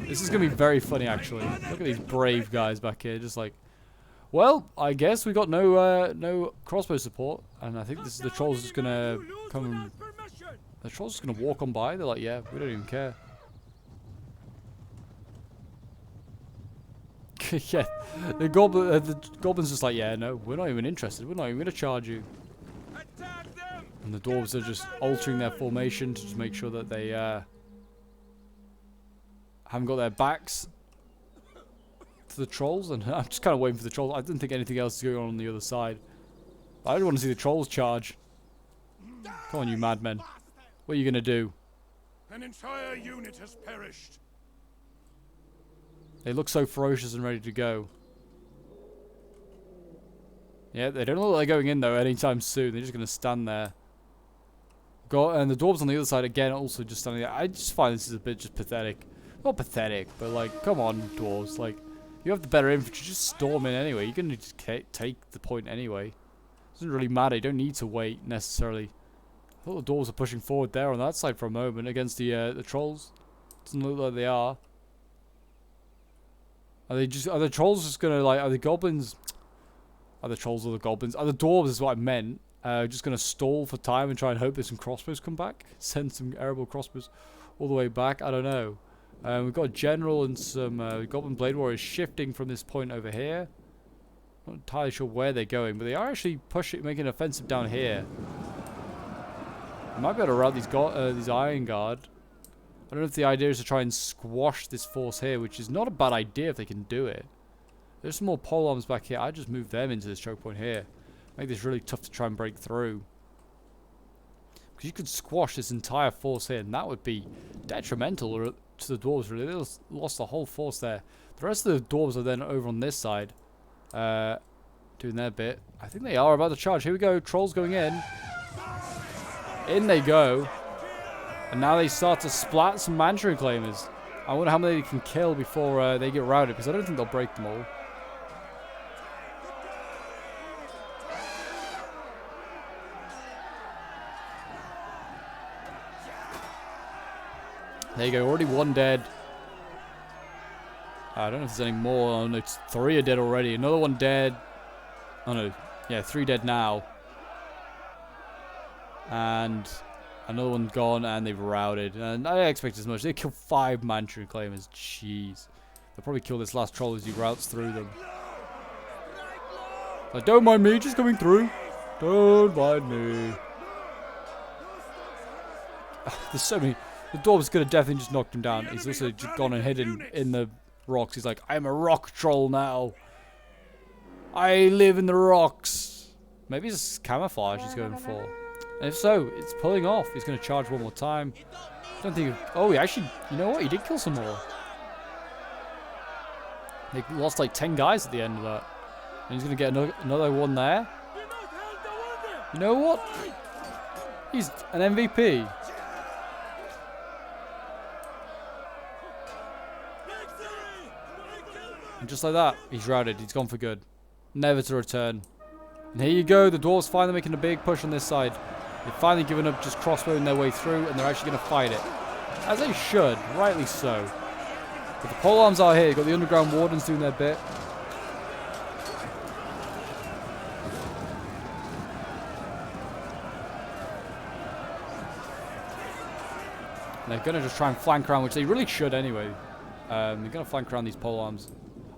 This is going to be very funny, actually. Look at these brave guys back here. Just like... Well, I guess we got no crossbow support, and I think this is the trolls just gonna come. The trolls just gonna walk on by. They're like, yeah, we don't even care. Yeah, the goblins just like, yeah, no, we're not even interested. We're not even gonna charge you. And the dwarves are just altering their formation to just make sure that they haven't got their backs to the trolls, and I'm just kind of waiting for the trolls. I didn't think anything else is going on the other side. I don't want to see the trolls charge. Come on, you madmen. What are you going to do? An entire unit has perished. They look so ferocious and ready to go. Yeah, they don't look like they're going in, though, anytime soon. They're just going to stand there. And the dwarves on the other side, again, also just standing there. I just find this is a bit just pathetic. Not pathetic, but, like, come on, dwarves. Like, you have the better infantry. Just storm in anyway. You're going to just take the point anyway. It doesn't really matter. You don't need to wait, necessarily. I thought the dwarves are pushing forward there on that side for a moment against the trolls. Doesn't look like they are. Are the trolls just going to, like, are the goblins... Are the trolls or the goblins? Are the dwarves is what I meant. Just going to stall for time and try and hope that some crossbows come back? Send some Erebor crossbows all the way back? I don't know. We've got a general and some Goblin Blade Warriors shifting from this point over here. Not entirely sure where they're going, but they are actually making an offensive down here. I might be able to rout these Iron Guard. I don't know if the idea is to try and squash this force here, which is not a bad idea if they can do it. There's some more pole arms back here. I just move them into this choke point here. Make this really tough to try and break through. Because you could squash this entire force here, and that would be detrimental to the dwarves, really. They lost the whole force there. The rest of the dwarves are then over on this side, doing their bit. I think they are about to charge. Here we go. Trolls going in. In they go. And now they start to splat some Mantra Reclaimers. I wonder how many they can kill before they get routed, because I don't think they'll break them all. There you go, already one dead. I don't know if there's any more. Oh, no, 3 are dead already. Another one dead. Oh no, yeah, 3 dead now. And another one gone, and they've routed. And I expect as much. They killed 5 Mantra Reclaimers. Jeez. They'll probably kill this last troll as he routes through them. Like, don't mind me, just coming through. Don't mind me. There's so many. The dwarves could have definitely just knocked him down. He's also just gone and hidden in the rocks. He's like, I'm a rock troll now. I live in the rocks. Maybe it's camouflage he's going for. And if so, it's pulling off. He's going to charge one more time. I don't think... Oh, he actually... You know what? He did kill some more. They lost like 10 guys at the end of that. And he's going to get another one there. You know what? He's an MVP. And just like that, he's routed. He's gone for good. Never to return. And here you go. The dwarves finally making a big push on this side. They've finally given up just crossbowing their way through, and they're actually going to fight it. As they should. Rightly so. But the pole arms are here. You've got the underground wardens doing their bit. And they're going to just try and flank around, which they really should anyway. They're going to flank around these pole arms.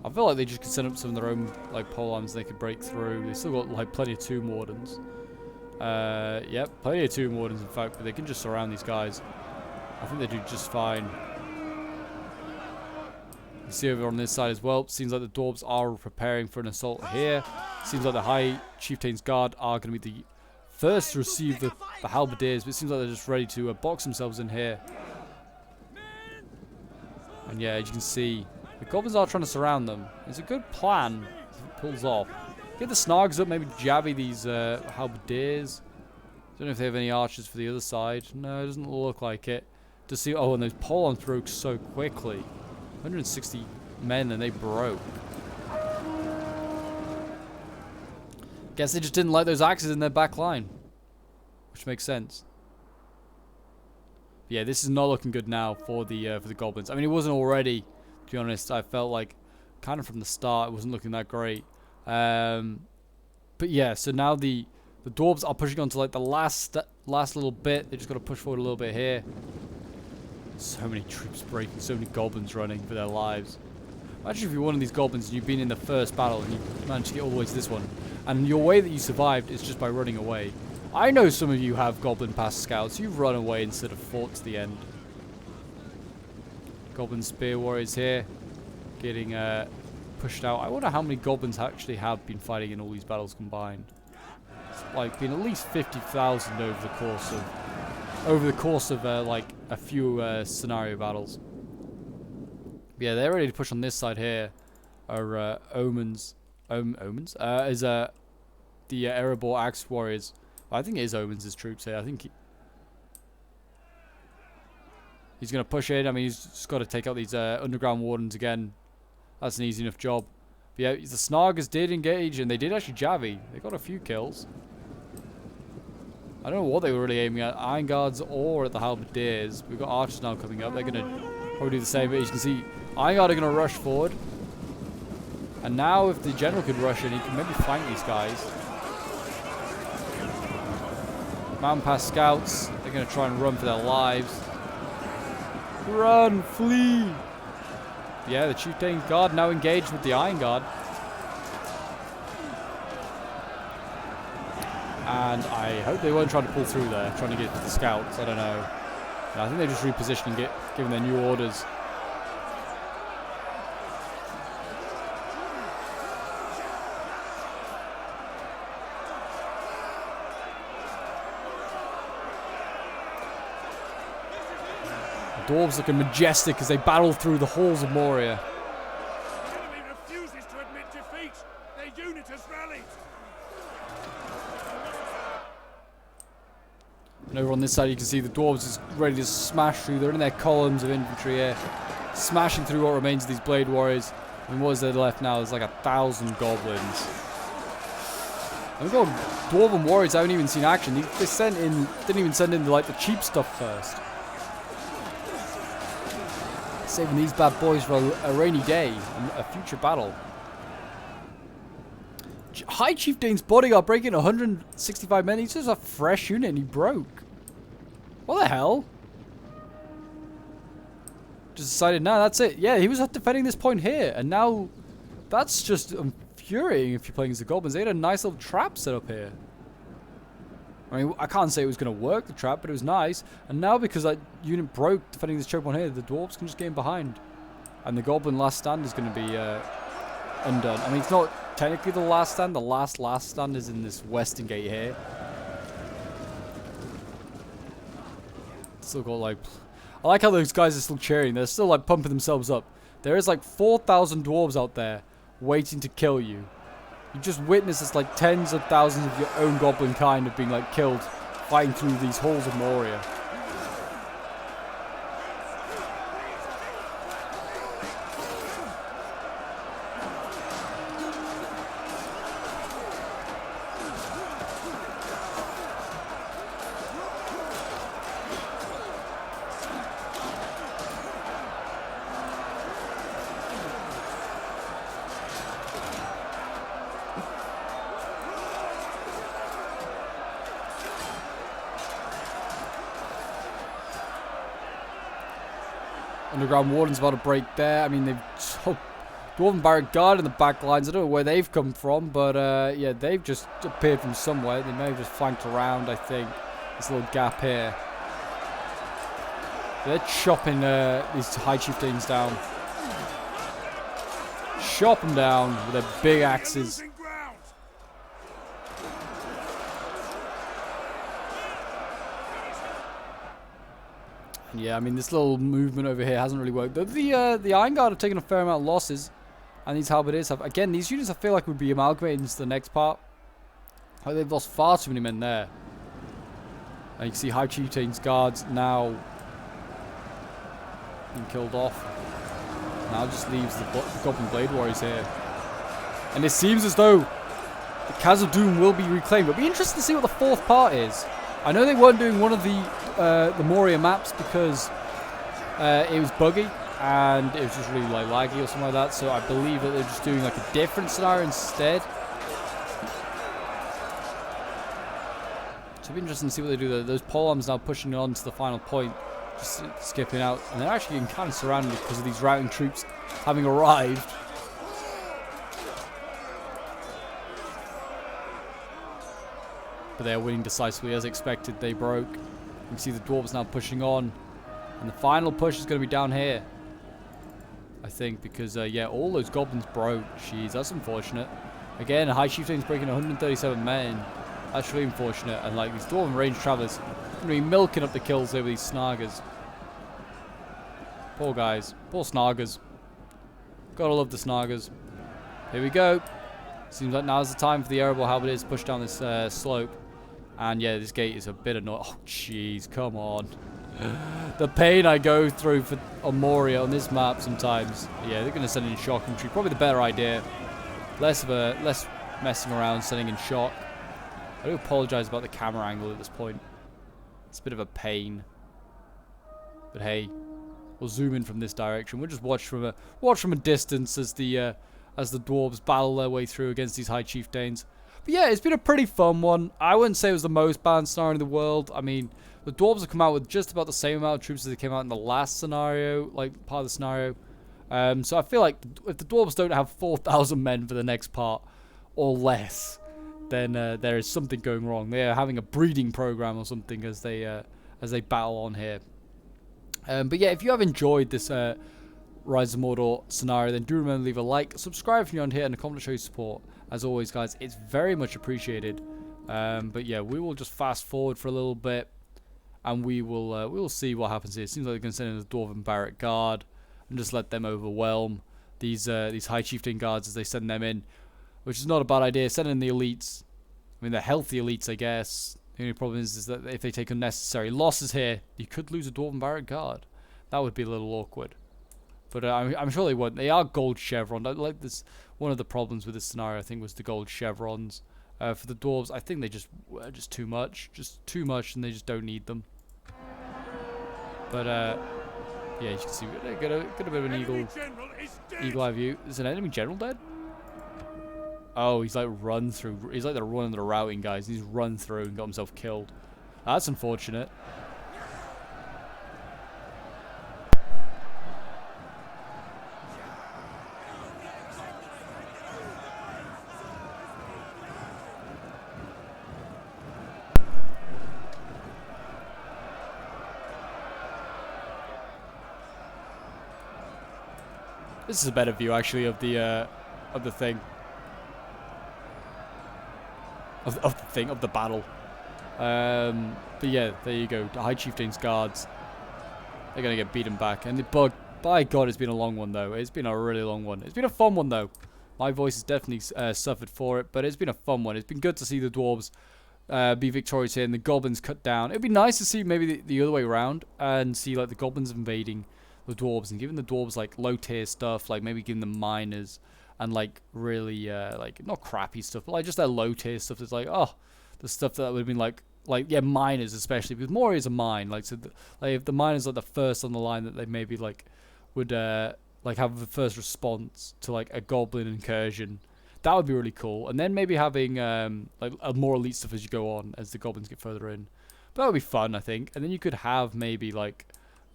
I feel like they just could set up some of their own like pole arms they could break through. They still got like plenty of tomb wardens. Yep, plenty of tomb wardens in fact, but they can just surround these guys. I think they do just fine. You see over on this side as well. Seems like the dwarves are preparing for an assault here. Seems like the High Chieftain's Guard are going to be the first to receive the halberdiers, but it seems like they're just ready to box themselves in here. And yeah, as you can see, the goblins are trying to surround them. It's a good plan if it pulls off. Get the snargs up, maybe jabby these halberdiers. Don't know if they have any archers for the other side. No, it doesn't look like it. To see, oh, and those pole arms broke so quickly. 160 men and they broke. Guess they just didn't like those axes in their back line, which makes sense. Yeah, this is not looking good now for the goblins. I mean, it wasn't already. To be honest, I felt like kind of from the start it wasn't looking that great. But yeah, so now the dwarves are pushing on to like the last little bit. They just got to push forward a little bit here. So many troops breaking, so many goblins running for their lives. Imagine if you're one of these goblins and you've been in the first battle and you managed to get all the way to this one, and your way that you survived is just by running away. I know some of you have goblin pass scouts. You've run away instead of fought to the end. Goblin spear warriors here, getting pushed out. I wonder how many goblins actually have been fighting in all these battles combined. It's like been at least 50,000 over the course of like a few scenario battles. Yeah, they're ready to push on this side here. Our omens, is the Erebor Axe Warriors. I think it is Omens' troops here. I think he's going to push in. I mean, he's just got to take out these underground wardens again. That's an easy enough job. But yeah, the Snargers did engage, and they did actually Javi. They got a few kills. I don't know what they were really aiming at. Iron Guards or at the Halberdiers. We've got archers now coming up. They're going to probably do the same. But as you can see, Iron Guard are going to rush forward. And now if the general could rush in, he can maybe flank these guys. Mountain Pass scouts, they're going to try and run for their lives. Run, flee. Yeah, the Chieftain Guard now engaged with the Iron Guard. And I hope they weren't trying to pull through there, trying to get the scouts. I don't know. I think they're just repositioning it, giving their new orders. The Dwarves looking majestic as they battle through the halls of Moria. The enemy refuses to admit defeat. Their unit has rallied. And over on this side you can see the Dwarves is ready to smash through. They're in their columns of infantry here, smashing through what remains of these Blade Warriors. And what is there left now? There's like 1,000 Goblins. And we've got Dwarven Warriors I haven't even seen action. They sent in, didn't even send in like the cheap stuff first. Saving these bad boys for a rainy day, a future battle. High Chieftain's bodyguard breaking 165 men. He's just a fresh unit and he broke. What the hell? Just decided, no, that's it. Yeah, he was defending this point here. And now, that's just infuriating if you're playing as the Goblins. They had a nice little trap set up here. I mean, I can't say it was going to work, the trap, but it was nice. And now because that unit broke defending this chokepoint here, the Dwarves can just get in behind. And the Goblin last stand is going to be undone. I mean, it's not technically the last stand. The last stand is in this western gate here. Still got like... I like how those guys are still cheering. They're still like pumping themselves up. There is like 4,000 Dwarves out there waiting to kill you. You just witness as like tens of thousands of your own Goblin kind have been like killed fighting through these halls of Moria. Underground Warden's about to break there. I mean, they've... Dwarven Baruk Guard in the back lines. I don't know where they've come from, but yeah, they've just appeared from somewhere. They may have just flanked around, I think. This little gap here. They're chopping these High Chieftains down. Chop them down with their big axes. Yeah, I mean, this little movement over here hasn't really worked. The Iron Guard have taken a fair amount of losses. And these Halberdiers have... Again, these units I feel like would be amalgamated into the next part. Like, they've lost far too many men there. And you can see High Chieftain's guards now being killed off. Now just leaves the Goblin Blade Warriors here. And it seems as though the Khazâd will be reclaimed. It'll be interesting to see what the fourth part is. I know they weren't doing one of the Moria maps because it was buggy and it was just really like laggy or something like that. So I believe that they're just doing like a different scenario instead. So it'll be interesting to see what they do there. Those polearms now pushing on to the final point, just skipping out, and they're actually getting kind of surrounded because of these routing troops having arrived. But they're winning decisively as expected. They broke. You can see the Dwarves now pushing on. And the final push is going to be down here, I think, because, yeah, all those Goblins broke. Jeez, that's unfortunate. Again, High Chieftain's breaking 137 men. That's really unfortunate. And, like, these Dwarven range travelers are going to be milking up the kills over these Snargers. Poor guys. Poor Snargers. Gotta love the Snargers. Here we go. Seems like now's the time for the Erebor Halberdiers to push down this slope. And yeah, this gate is a bit annoying. Oh, jeez, come on. The pain I go through on Moria on this map sometimes. Yeah, they're going to send in shock infantry. Probably the better idea. Less messing around, sending in shock. I do apologize about the camera angle at this point. It's a bit of a pain. But hey, we'll zoom in from this direction. We'll just watch from a distance as the Dwarves battle their way through against these High Chieftains. But yeah, it's been a pretty fun one. I wouldn't say it was the most balanced scenario in the world. I mean, The Dwarves have come out with just about the same amount of troops as they came out in the last scenario, like part of the scenario. So I feel like if the Dwarves don't have 4,000 men for the next part, or less, then there is something going wrong. They are having a breeding program or something as they battle on here. But yeah, if you have enjoyed this Rise of Mordor scenario, then do remember to leave a like, subscribe if you're on here, and a comment to show your support. As always, guys, it's very much appreciated. But yeah, we will just fast forward for a little bit, and we will see what happens here. It seems like they're going to send in the Dwarven Barrack Guard and just let them overwhelm these High Chieftain guards as they send them in, which is not a bad idea. Send in the elites. I mean, the healthy elites, I guess. The only problem is that if they take unnecessary losses here, you could lose a Dwarven Barrack Guard. That would be a little awkward. But I'm sure they won't. They are gold chevron. Like this, one of the problems with this scenario, I think, was the gold chevrons. For the dwarves, I think they just were just too much, and they just don't need them. But yeah, you can see we got a bit of an eagle eye view. Is an enemy general dead? Oh, he's like run through. He's like the run and the routing guys. He's run through and got himself killed. That's unfortunate. This is a better view, actually, of the thing. Of the battle. But yeah, there you go. The High Chieftain's guards. They're gonna get beaten back. And the bug, by God, it's been a long one though. It's been a really long one. It's been a fun one though. My voice has definitely suffered for it, but it's been a fun one. It's been good to see the dwarves be victorious here and the goblins cut down. It'd be nice to see maybe the other way around and see like the goblins invading the dwarves and giving the dwarves like low tier stuff, like maybe giving them miners and like really like not crappy stuff, but like just that low tier stuff that's like, oh, the stuff that would have been like yeah, miners especially, because Moria is a mine, like so like if the miners are the first on the line, that they maybe like would like have the first response to like a goblin incursion. That would be really cool. And then maybe having like more elite stuff as you go on, as the goblins get further in. But that would be fun, I think. And then you could have maybe like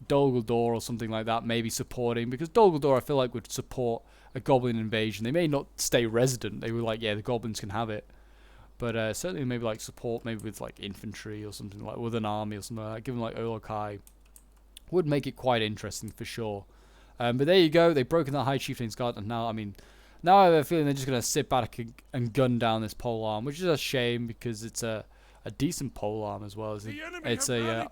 Dol Guldur or something like that, maybe supporting, because Dol Guldur I feel like would support a goblin invasion. They may not stay resident. They were like, yeah, the goblins can have it. But certainly maybe like support, maybe with like infantry or something, like with an army or something like that. Given like Olokai would make it quite interesting for sure. But there you go. They've broken that High Chieftain's guard, and now, I mean, now I have a feeling they're just going to sit back and gun down this pole arm, which is a shame because it's a decent pole arm as well. It's a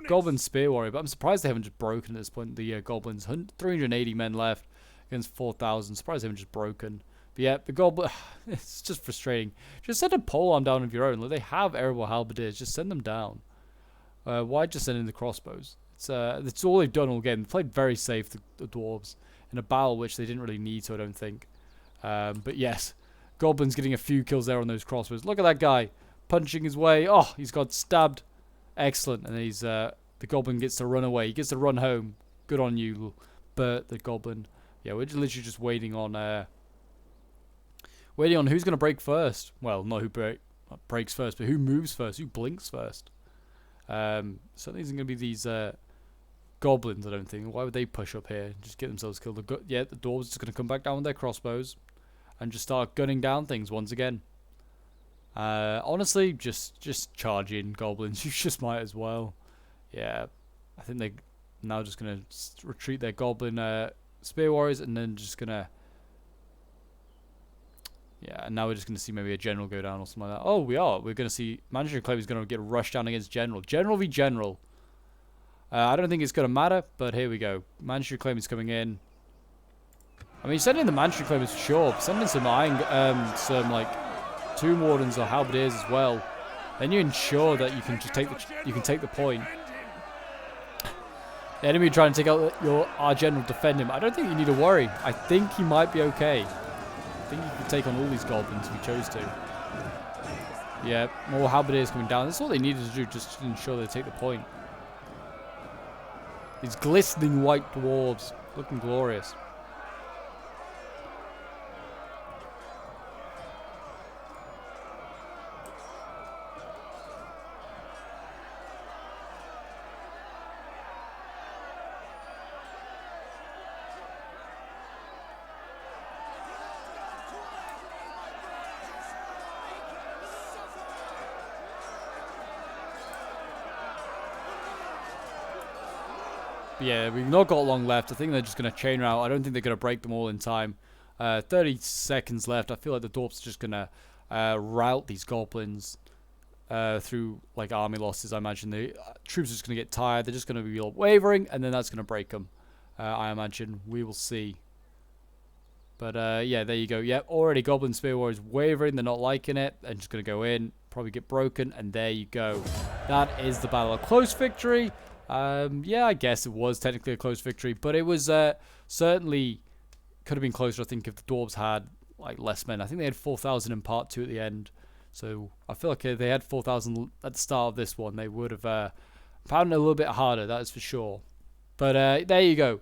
Goblin Spear Warrior, but I'm surprised they haven't just broken at this point. The Goblins, 380 men left against 4,000. Surprised they haven't just broken. But yeah, the Goblin, it's just frustrating. Just send a pole arm down of your own. Like, they have arrowable halberdiers. Just send them down. Why just send in the crossbows? It's all they've done all game. They played very safe, the dwarves, in a battle which they didn't really need to, I don't think. But yes, Goblin's getting a few kills there on those crossbows. Look at that guy punching his way. Oh, he's got stabbed. Excellent. And he's the Goblin gets to run away. He gets to run home. Good on you, Bert the Goblin. Yeah, we're literally just waiting on who's going to break first. Well, not who breaks first, but who moves first, who blinks first. Certainly isn't going to be these goblins, I don't think. Why would they push up here and just get themselves killed? Yeah, the dwarves are just going to come back down with their crossbows and just start gunning down things once again. Honestly, just charge in, goblins. You just might as well. Yeah, I think they're now just going to retreat their goblin spear warriors, and then just going to... Yeah, and now we're just going to see maybe a general go down or something like that. Oh, we are. We're going to see Manager Claim is going to get rushed down against General. General v General. I don't think it's going to matter, but here we go. Manager Claim is coming in. I mean, send in the Manager Claim is sure. Send in some some like Tomb Wardens or Halberdiers as well. Then you ensure that you can just take the point. The enemy trying to take out our General, defend him. I don't think you need to worry. I think he might be okay. I think you could take on all these goblins if we chose to. Yeah, more halberdiers coming down. That's all they needed to do, just to ensure they take the point. These glistening white dwarves, looking glorious. Yeah, we've not got long left. I think they're just going to chain route. I don't think they're going to break them all in time. 30 seconds left. I feel like the Dwarves are just going to route these Goblins through like army losses. I imagine the troops are just going to get tired. They're just going to be all wavering, and then that's going to break them. I imagine. We will see. But yeah, there you go. Yep, already Goblin Spear Warriors wavering. They're not liking it. They're just going to go in, probably get broken, and there you go. That is the battle. A close victory. Yeah, I guess it was technically a close victory, but it was certainly could have been closer. I think if the Dwarves had like less men. I think they had 4,000 in part 2 at the end. So I feel like if they had 4,000 at the start of this one, they would have found it a little bit harder. That is for sure. But there you go.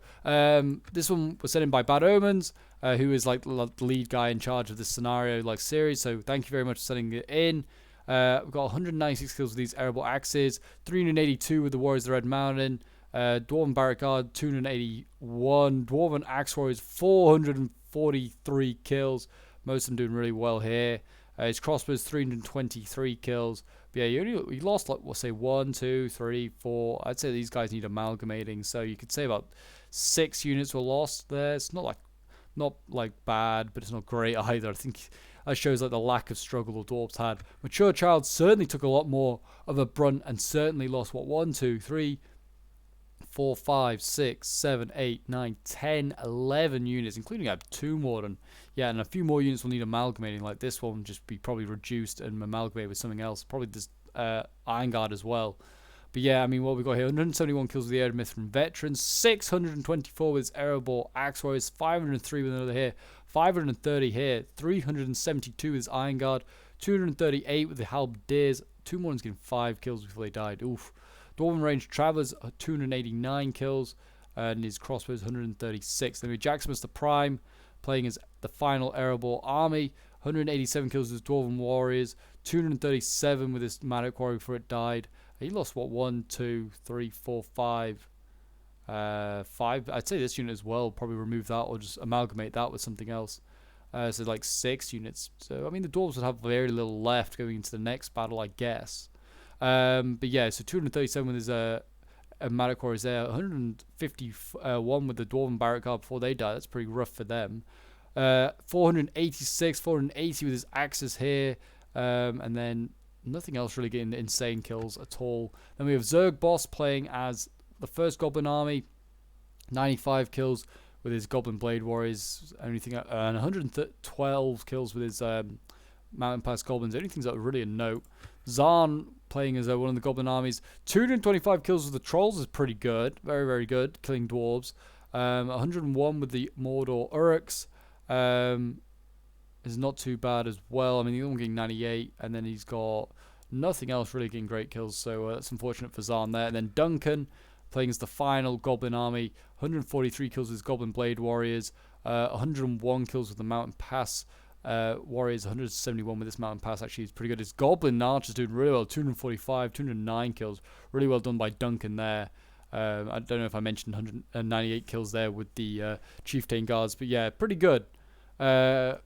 This one was sent in by Bad Omens, who is like the lead guy in charge of this scenario like series. So thank you very much for sending it in. We've got 196 kills with these arable axes, 382 with the Warriors of the Red Mountain, Dwarven Baruk Guard 281, Dwarven Axe Warriors 443 kills. Most of them doing really well here. His crossbows 323 kills. But yeah, he lost like we'll say 1, 2, 3, 4. I'd say these guys need amalgamating. So you could say about 6 units were lost there. It's not like bad, but it's not great either. I think that shows like the lack of struggle the Dwarves had. Mature Child certainly took a lot more of a brunt and certainly lost what 1, 2, 3, 4, 5, 6, 7, 8, 9, 10, 11 units, including I have 2 more than. Yeah, and a few more units will need amalgamating, like this one will just be probably reduced and amalgamated with something else. Probably this Iron Guard as well. But yeah, I mean, what we got here, 171 kills with the Air Myth from Veterans, 624 with his Arable Axe Warriors, 503 with another here, 530 here, 372 with his Iron Guard, 238 with the Halberdiers. 2 more ones getting 5 kills before they died. Oof. Dwarven Range Travelers, 289 kills, and his crossbows 136. Then we have Jaximus the Prime, playing as the final Arable Army, 187 kills with his Dwarven Warriors, 237 with his Magic Warrior before it died. He lost what 1, 2, 3, 4, 5. 5. I'd say this unit as well. Probably remove that or just amalgamate that with something else. So like 6 units. So I mean the Dwarves would have very little left going into the next battle, I guess. But yeah, so 237 with his Magic Warriors there, 151 with the Dwarven Baruk Guard before they die. That's pretty rough for them. 486, 480 with his axes here, and then nothing else really getting insane kills at all. Then we have Zerg Boss playing as the first Goblin army, 95 kills with his Goblin Blade Warriors, anything, and 112 kills with his Mountain Pass Goblins. Anything's really a note. Zarn playing as one of the Goblin armies, 225 kills with the Trolls is pretty good, very very good, killing Dwarves. 101 with the Mordor Uruks is not too bad as well. I mean, he's only getting 98, and then he's got nothing else really getting great kills, so that's unfortunate for Zarn there. And then Duncan playing as the final Goblin army, 143 kills with his Goblin Blade Warriors, 101 kills with the Mountain Pass Warriors, 171 with this Mountain Pass. Actually, it's pretty good. His Goblin Archer's doing really well, 245, 209 kills. Really well done by Duncan there. I don't know if I mentioned 198 kills there with the Chieftain Guards, but yeah, pretty good. And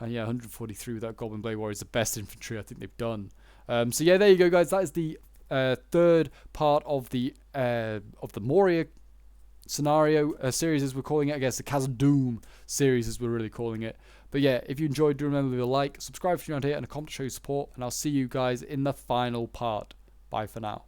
yeah, 143 with that Goblin Blade Warrior is the best infantry I think they've done. So yeah, there you go, guys. That is the third part of the Moria scenario series, as we're calling it. I guess the Khazad series, as we're really calling it. But yeah, if you enjoyed, do remember to leave a like, subscribe if you're around here, and a comment to show your support. And I'll see you guys in the final part. Bye for now.